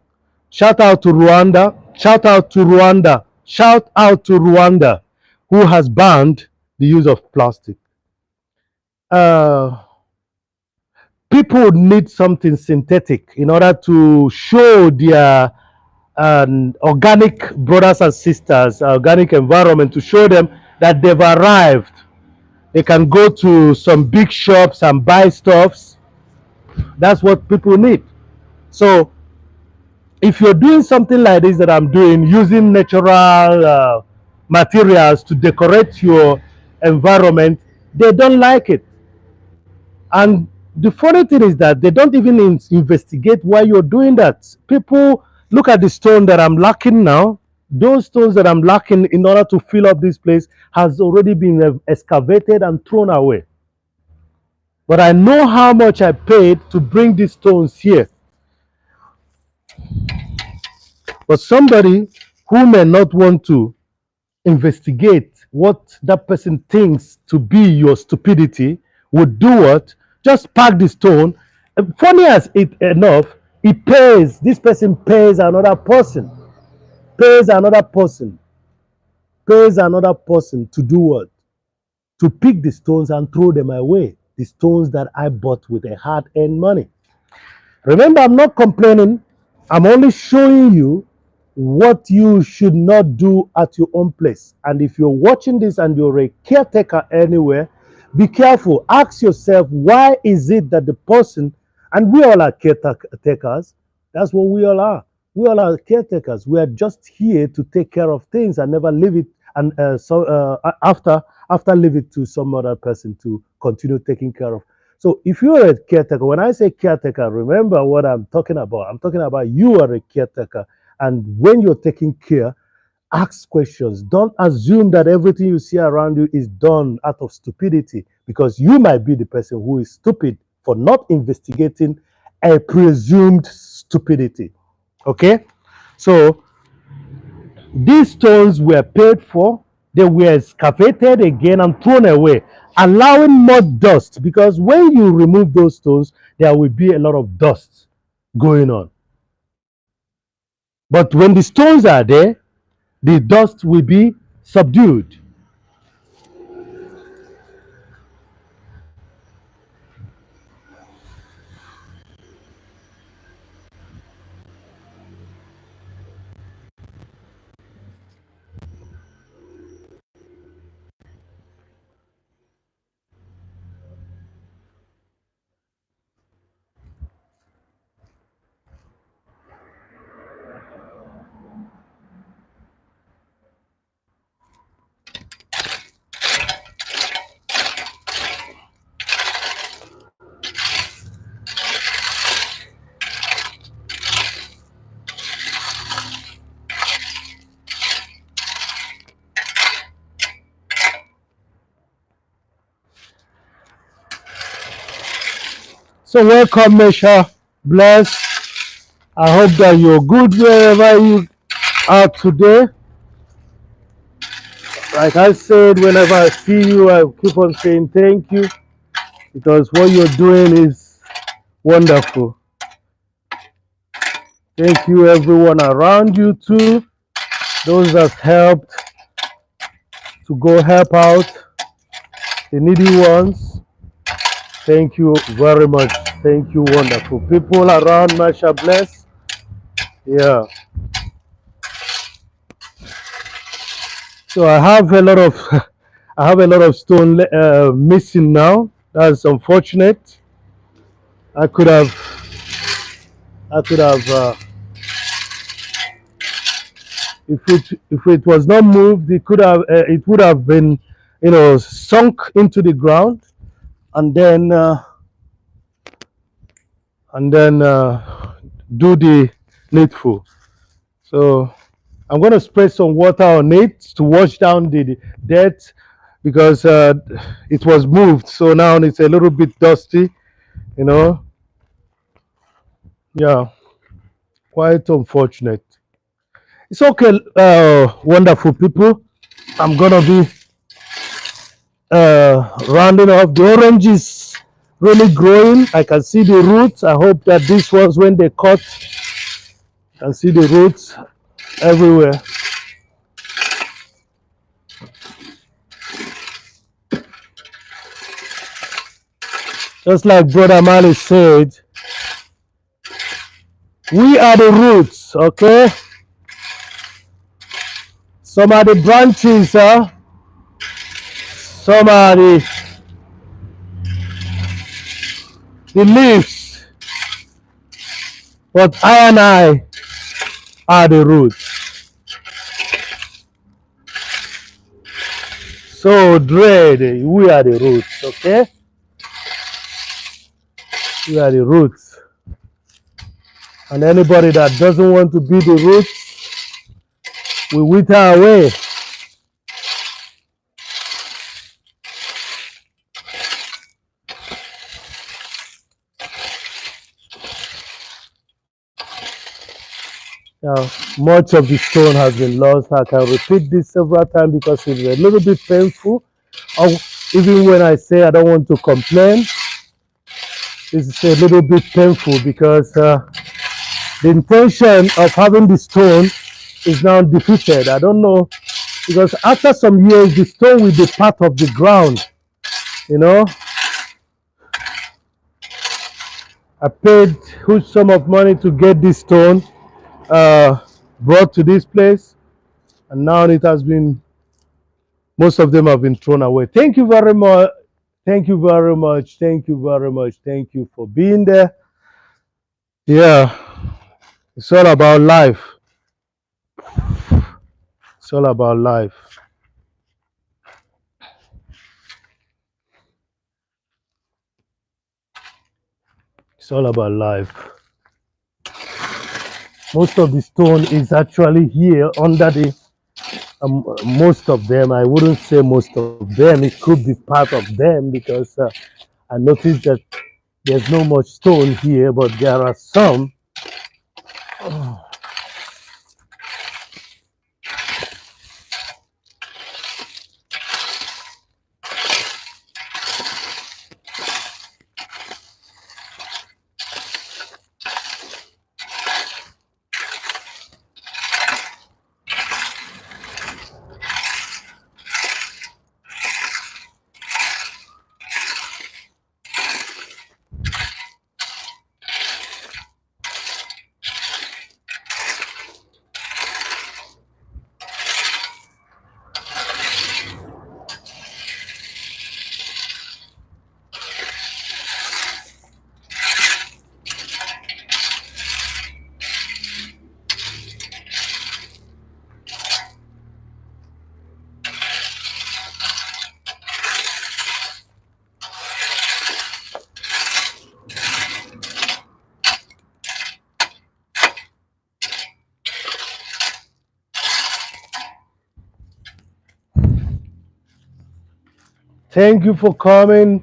Shout out to Rwanda. Shout out to Rwanda. Shout out to Rwanda, who has banned the use of plastic. Uh, People need something synthetic in order to show their organic brothers and sisters, organic environment, to show them that they've arrived. They can go to some big shops and buy stuffs. That's what people need. So if you're doing something like this that I'm doing, using natural materials to decorate your environment, they don't like it. And the funny thing is that they don't even investigate why you're doing that. People look at the stone that I'm lacking now. Those stones that I'm lacking in order to fill up this place has already been excavated and thrown away. But I know how much I paid to bring these stones here. But somebody who may not want to investigate what that person thinks to be your stupidity would do what? Just pack the stone. Funny as it enough, it pays. This person pays another person, pays another person, pays another person to do what? To pick the stones and throw them away. The stones that I bought with a hard-earned money. Remember, I'm not complaining. I'm only showing you what you should not do at your own place. And if you're watching this and you're a caretaker anywhere, be careful. Ask yourself, why is it that the person, and we all are caretakers, that's what we all are. We all are caretakers. We are just here to take care of things and never leave it, and after leave it to some other person to continue taking care of. So if you're a caretaker, when I say caretaker, remember what I'm talking about. I'm talking about you are a caretaker. And when you're taking care, ask questions. Don't assume that everything you see around you is done out of stupidity, because you might be the person who is stupid for not investigating a presumed stupidity. Okay? So these stones were paid for, they were excavated again and thrown away, allowing more dust, because when you remove those stones, there will be a lot of dust going on. But when the stones are there, the dust will be subdued. So welcome, Mesha. Bless. I hope that you're good wherever you are today. Like I said, whenever I see you, I keep on saying thank you because what you're doing is wonderful. Thank you, everyone around you too. Those that helped to go help out the needy ones. Thank you very much. Thank you, wonderful people around Masha Bless. Yeah. So I have a lot of I have a lot of stone missing now. That's unfortunate. I could have if it was not moved, it would have been sunk into the ground and then do the needful. So I'm going to spray some water on it to wash down the dirt because it was moved. So now it's a little bit dusty, you know. Yeah, quite unfortunate. It's okay, wonderful people. I'm going to be rounding off. The orange is really growing. I can see the roots. I hope that this was when they cut. I can see the roots everywhere. Just like Brother Mali said, we are the roots, okay? Some are the branches, some are the leaves, but I and I are the roots. So, Dread, we are the roots, okay? We are the roots. And anybody that doesn't want to be the roots, we wither away. Now, much of the stone has been lost. I can repeat this several times because it's a little bit painful. Even when I say I don't want to complain, it's a little bit painful because the intention of having the stone is now defeated. I don't know, because after some years, the stone will be part of the ground, you know. I paid a huge sum of money to get this stone brought to this place, and now it has been, most of them have been thrown away. Thank you very much. Thank you very much. Thank you very much. Thank you for being there. Yeah, it's all about life. It's all about life. It's all about life. Most of the stone is actually here under the most of them. I wouldn't say most of them. It could be part of them because I noticed that there's no much stone here, but there are some. Thank you for coming.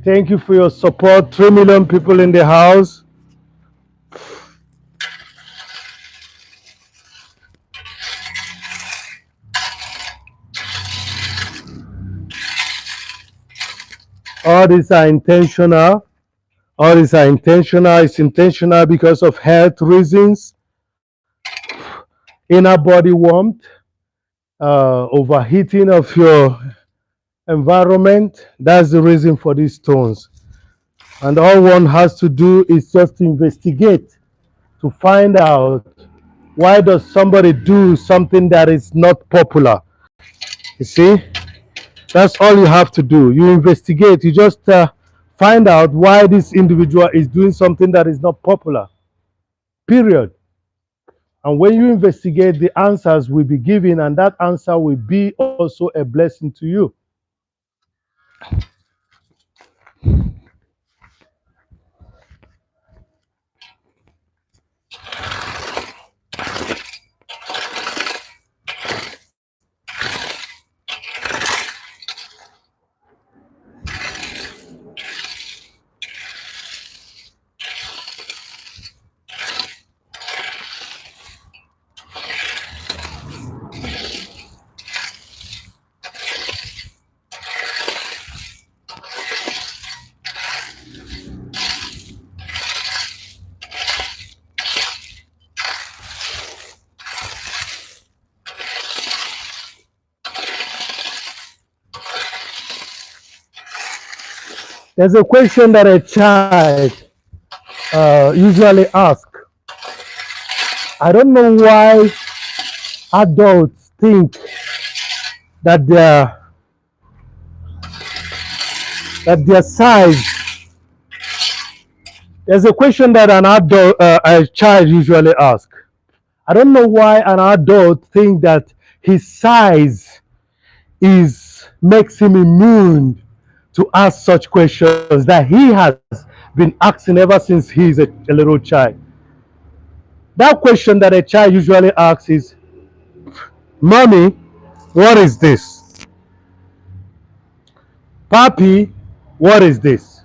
Thank you for your support. 3 million people in the house. All these are intentional. All these are intentional. It's intentional because of health reasons, inner body warmth, overheating of your environment. That's the reason for these stones. And all one has to do is just investigate to find out why does somebody do something that is not popular. You see, that's all you have to do. You investigate. You just find out why this individual is doing something that is not popular. Period. And when you investigate, the answers will be given, and that answer will be also a blessing to you. There's a question that a child usually asks. I don't know why adults think that their size. There's a question that a child usually asks. I don't know why an adult think that his size is makes him immune to ask such questions that he has been asking ever since he's a little child. That question that a child usually asks is, "Mommy, what is this? Papi, what is this?"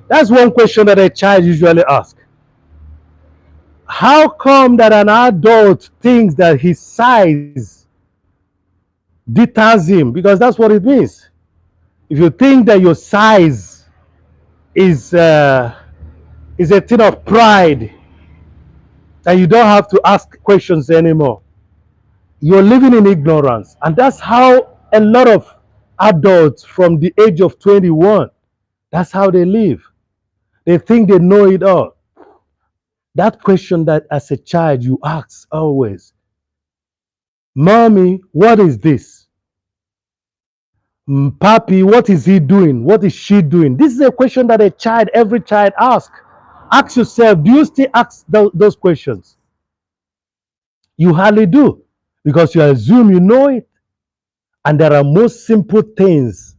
That's one question that a child usually asks. How come that an adult thinks that his size deters him? Because that's what it means. If you think that your size is a thing of pride, that you don't have to ask questions anymore, you're living in ignorance. And that's how a lot of adults from the age of 21, that's how they live. They think they know it all. That question that as a child you ask always, "Mommy, what is this? Papi, what is he doing? What is she doing?" This is a question that every child asks. Ask yourself, do you still ask those questions? You hardly do, because you assume you know it. And there are most simple things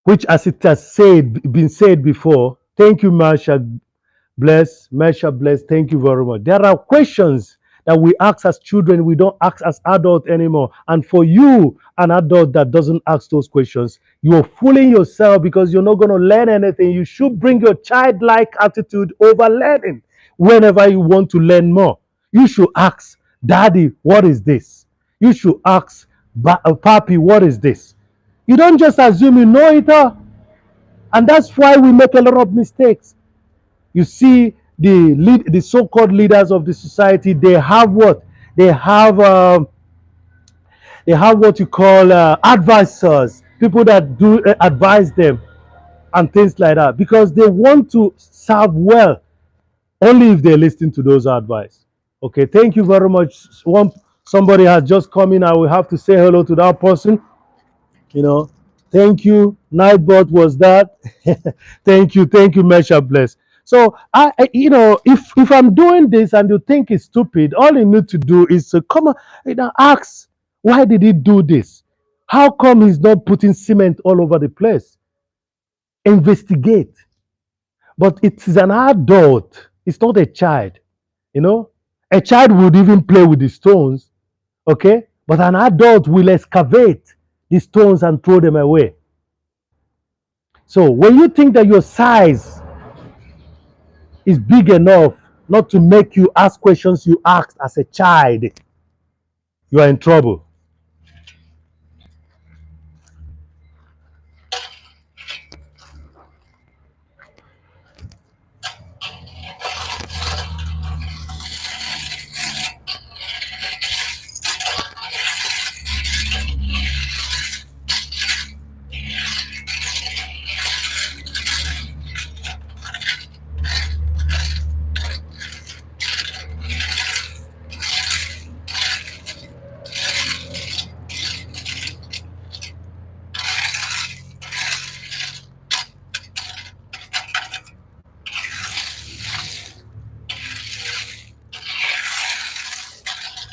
which, as it has been said before, thank you, Marsha Bless, thank you very much. There are questions that we ask as children, we don't ask as adults anymore. And for you, an adult that doesn't ask those questions, you're fooling yourself because you're not going to learn anything. You should bring your childlike attitude over learning. Whenever you want to learn more, you should ask, "Daddy, what is this?" You should ask, "Papi, what is this?" You don't just assume you know it all. And that's why we make a lot of mistakes. You see, the so-called leaders of the society, they have what? They have what you call advisors, people that do advise them and things like that, because they want to serve well only if they listen to those advice. Okay, thank you very much. Somebody has just come in. I will have to say hello to that person. You know, thank you. Nightbot was that. Thank you, Mesha Bless. So if I'm doing this and you think it's stupid, all you need to do is to come, ask, why did he do this? How come he's not putting cement all over the place? Investigate. But it is an adult. It's not a child. You know, a child would even play with the stones, okay? But an adult will excavate the stones and throw them away. So when you think that your size is big enough not to make you ask questions you asked as a child, you are in trouble.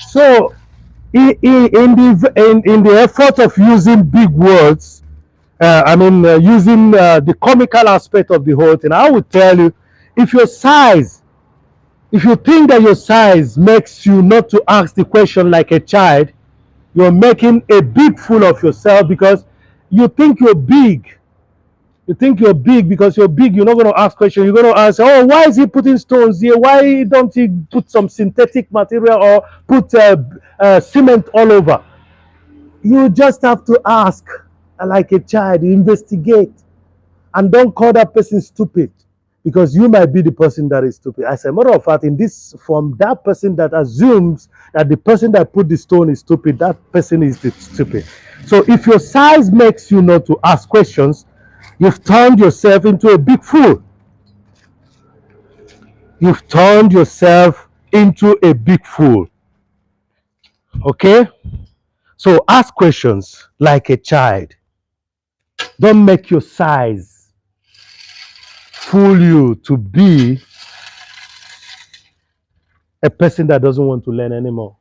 So in the effort of using big words, using the comical aspect of the whole thing, I would tell you, if your size, if you think that your size makes you not to ask the question like a child, you're making a big fool of yourself because you think you're big. You think you're big because you're big. You're not going to ask questions. You're going to ask, oh, why is he putting stones here? Why don't he put some synthetic material or put cement all over? You just have to ask like a child, investigate, and don't call that person stupid because you might be the person that is stupid. As a matter of fact, in this form, that person that assumes that the person that put the stone is stupid, that person is the stupid. So if your size makes you not to ask questions, you've turned yourself into a big fool. You've turned yourself into a big fool. Okay? So ask questions like a child. Don't make your size fool you to be a person that doesn't want to learn anymore.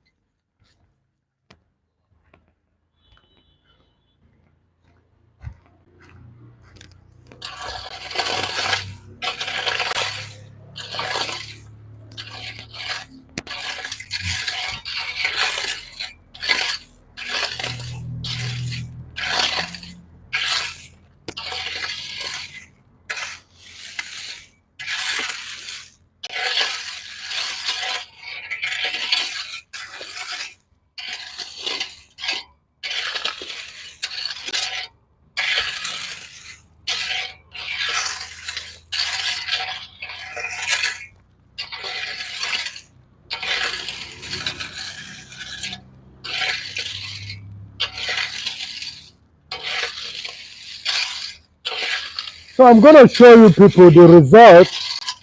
So I'm going to show you people the result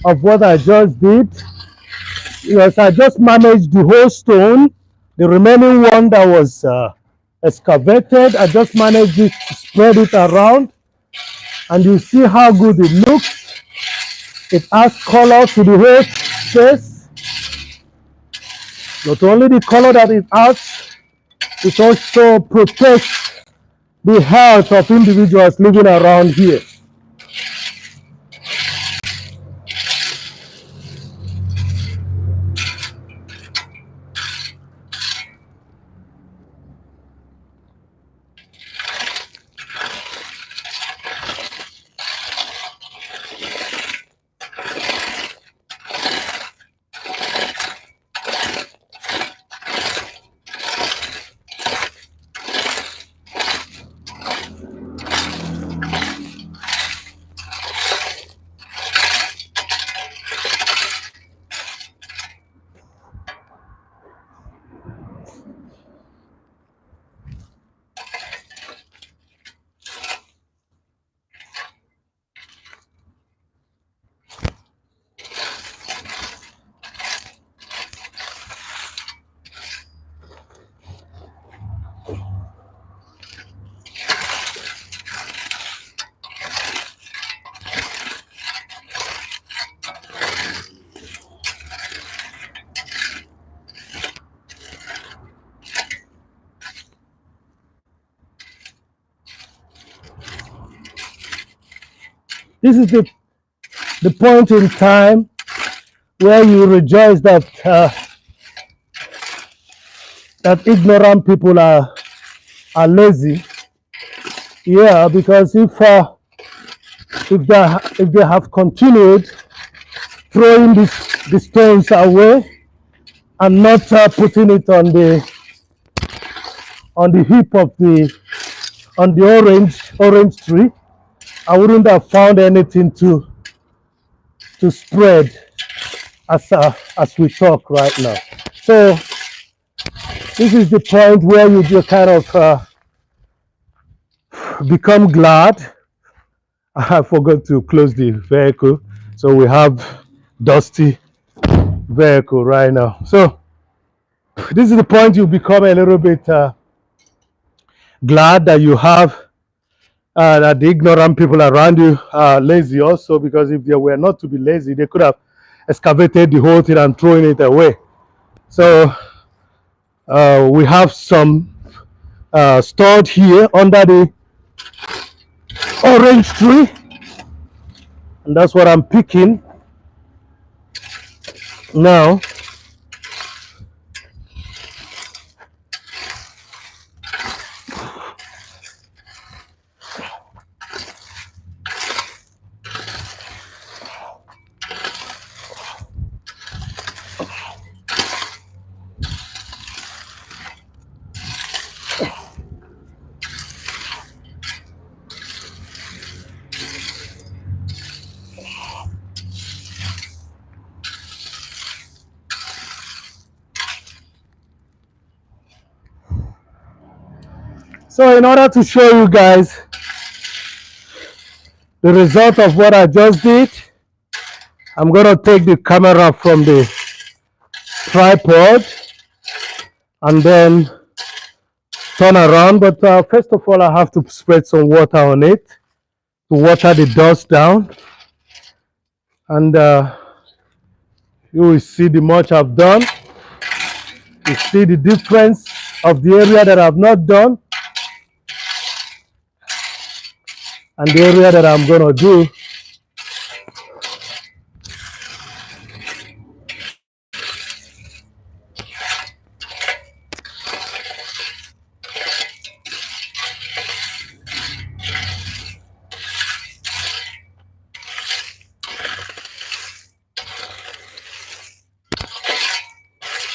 of what I just did. Yes, I just managed the whole stone. The remaining one that was excavated, I just managed it to spread it around. And you see how good it looks. It adds color to the whole space. Not only the color that it adds, it also protects the health of individuals living around here. This is the point in time where you rejoice that that ignorant people are lazy. Yeah, because if they have continued throwing the stones away and not putting it on the hip of the orange tree, I wouldn't have found anything to spread as we talk right now. So this is the point where you kind of become glad. I forgot to close the vehicle, so we have dusty vehicle right now. So this is the point you become a little bit glad that you have that the ignorant people around you are lazy also, because if they were not to be lazy, they could have excavated the whole thing and thrown it away. So we have some stored here under the orange tree, and that's what I'm picking now. So in order to show you guys the result of what I just did, I'm going to take the camera from the tripod and then turn around. But first of all, I have to spread some water on it to water the dust down. And you will see the much I've done. You see the difference of the area that I've not done and the area that I'm going to do.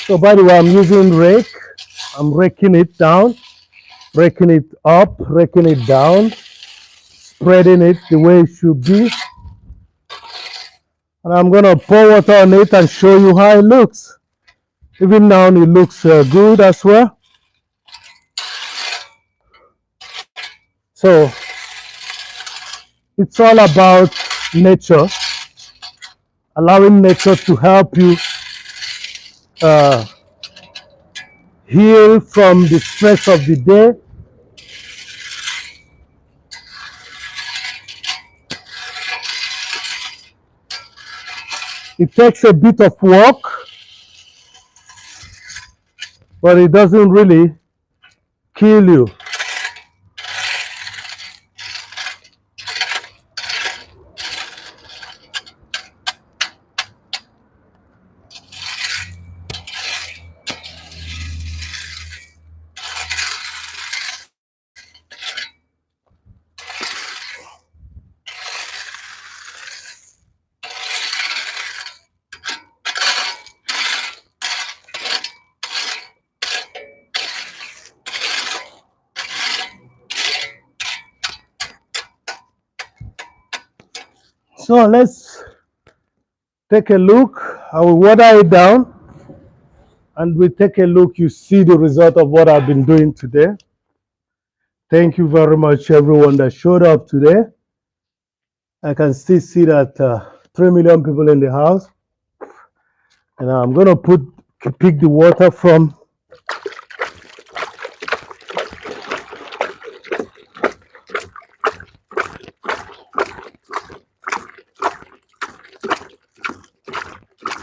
So by the way, I'm using rake. I'm raking it down, raking it up, raking it down, spreading it the way it should be. And I'm going to pour water on it and show you how it looks. Even now, it looks good as well. So it's all about nature, allowing nature to help you heal from the stress of the day. It takes a bit of work, but it doesn't really kill you. So let's take a look. I will water it down and we take a look. You see the result of what I've been doing today. Thank you very much, everyone that showed up today. I can still see that 3 million people in the house. And I'm going to pick the water from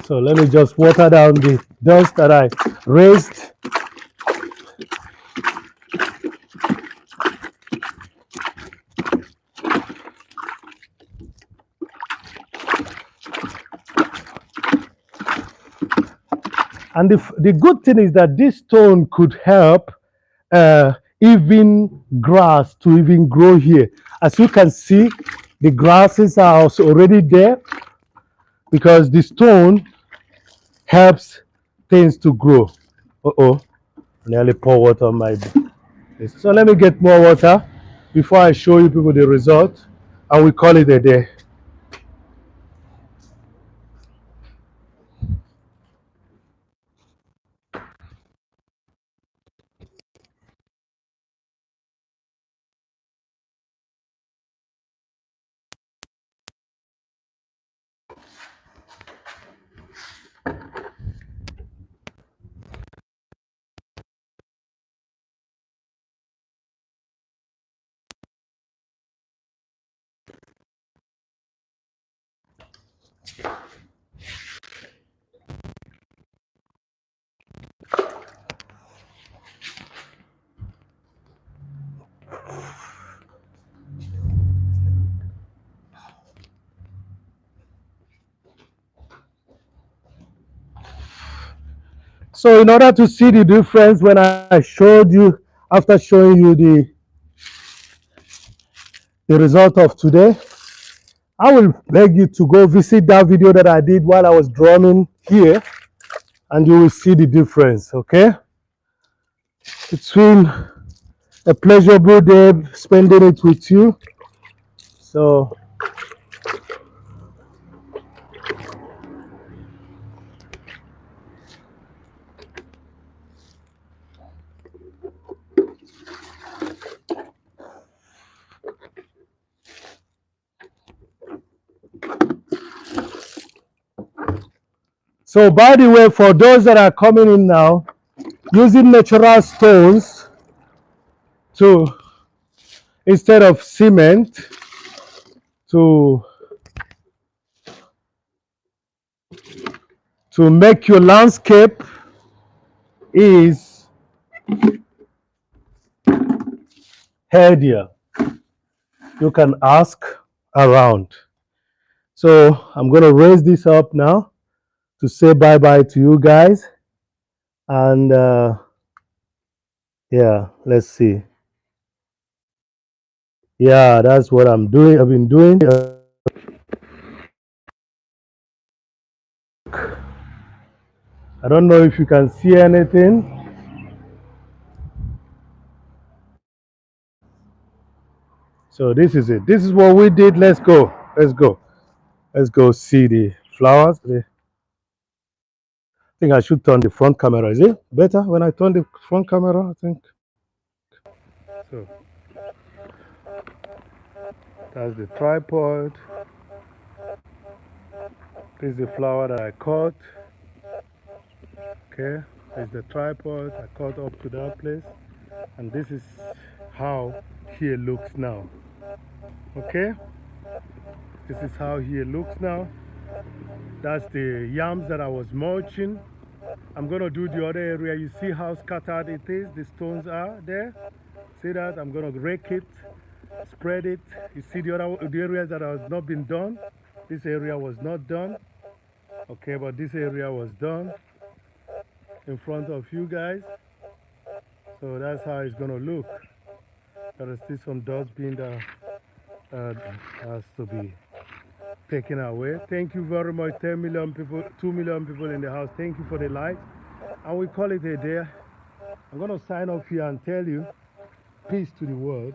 So let me just water down the dust that I raised. And the good thing is that this stone could help even grass to even grow here. As you can see, The grasses are also already there because the stone helps things to grow. Uh-oh, nearly pour water on my. So let me get more water before I show you people the result, and we call it a day. So in order to see the difference when I showed you, after showing you the result of today, I will beg you to go visit that video that I did while I was drumming here, and you will see the difference, okay? It's been a pleasurable day spending it with you. So by the way, for those that are coming in now, using natural stones to, instead of cement, to make your landscape is healthier. You can ask around. So I'm going to raise this up now to say bye-bye to you guys. And yeah, let's see. Yeah, that's what I'm doing. I've been doing. I don't know if you can see anything. So this is it. This is what we did. Let's go. Let's go. Let's go see the flowers. I think I should turn the front camera. Is it better when I turn the front camera? I think. So that's the tripod. This is the flower that I caught. Okay, there's the tripod. I caught up to that place. And this is how here looks now. Okay, this is how here looks now. That's the yams that I was mulching. I'm gonna do the other area. You see how scattered it is? The stones are there. See that? I'm gonna rake it, spread it. You see the areas that has not been done. This area was not done. Okay, but this area was done in front of you guys. So that's how it's gonna look. There is still some dustbin that has to be taken away. Thank you very much. 10 million people, 2 million people in the house. Thank you for the light. And we call it a day. I'm going to sign off here and tell you peace to the world,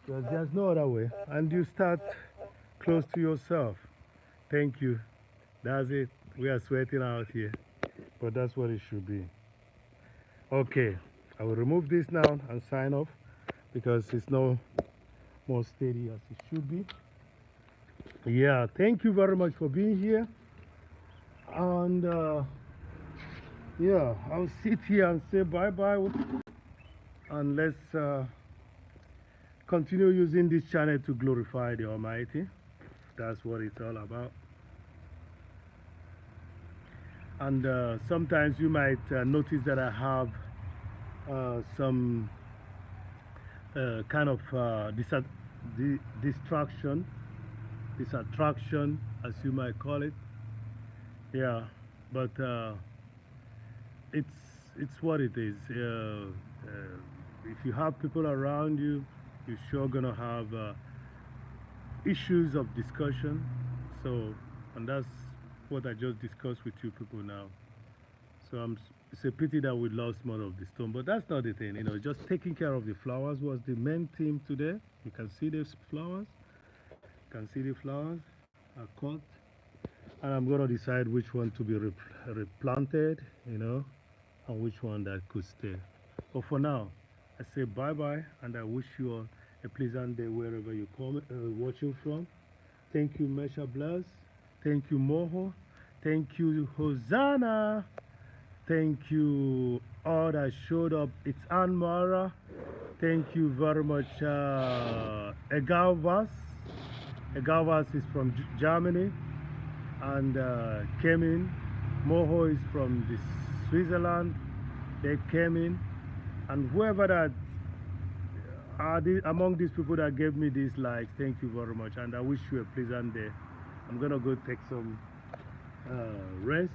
because there's no other way. And you start close to yourself. Thank you. That's it. We are sweating out here, but that's what it should be. Okay, I will remove this now and sign off because it's no more steady as it should be. Yeah, thank you very much for being here. And yeah, I'll sit here and say bye-bye. And let's continue using this channel to glorify the Almighty. That's what it's all about. And sometimes you might notice that I have some kind of distraction, as you might call it. Yeah, but it's what it is. If you have people around you, you're sure gonna have issues of discussion. So, and that's what I just discussed with you people now. So it's a pity that we lost more of the stone, but that's not the thing. Just taking care of the flowers was the main theme today. You can see these flowers. You can see the flowers are cut, and I'm gonna decide which one to be replanted, and which one that could stay. But for now, I say bye bye, and I wish you all a pleasant day wherever you come watching from. Thank you, Mesha Bless. Thank you, Moho. Thank you, Hosanna. Thank you, all that showed up. It's Ann Mara. Thank you very much, Egalvas. Egalvas is from Germany and came in. Moho is from Switzerland. They came in. And whoever that are among these people that gave me these likes, thank you very much. And I wish you a pleasant day. I'm going to go take some rest.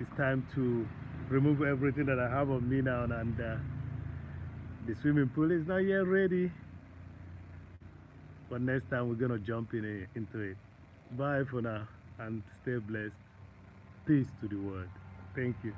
It's time to remove everything that I have on me now, and the swimming pool is not yet ready, but next time we're gonna jump into it. Bye for now and stay blessed. Peace to the world. Thank you.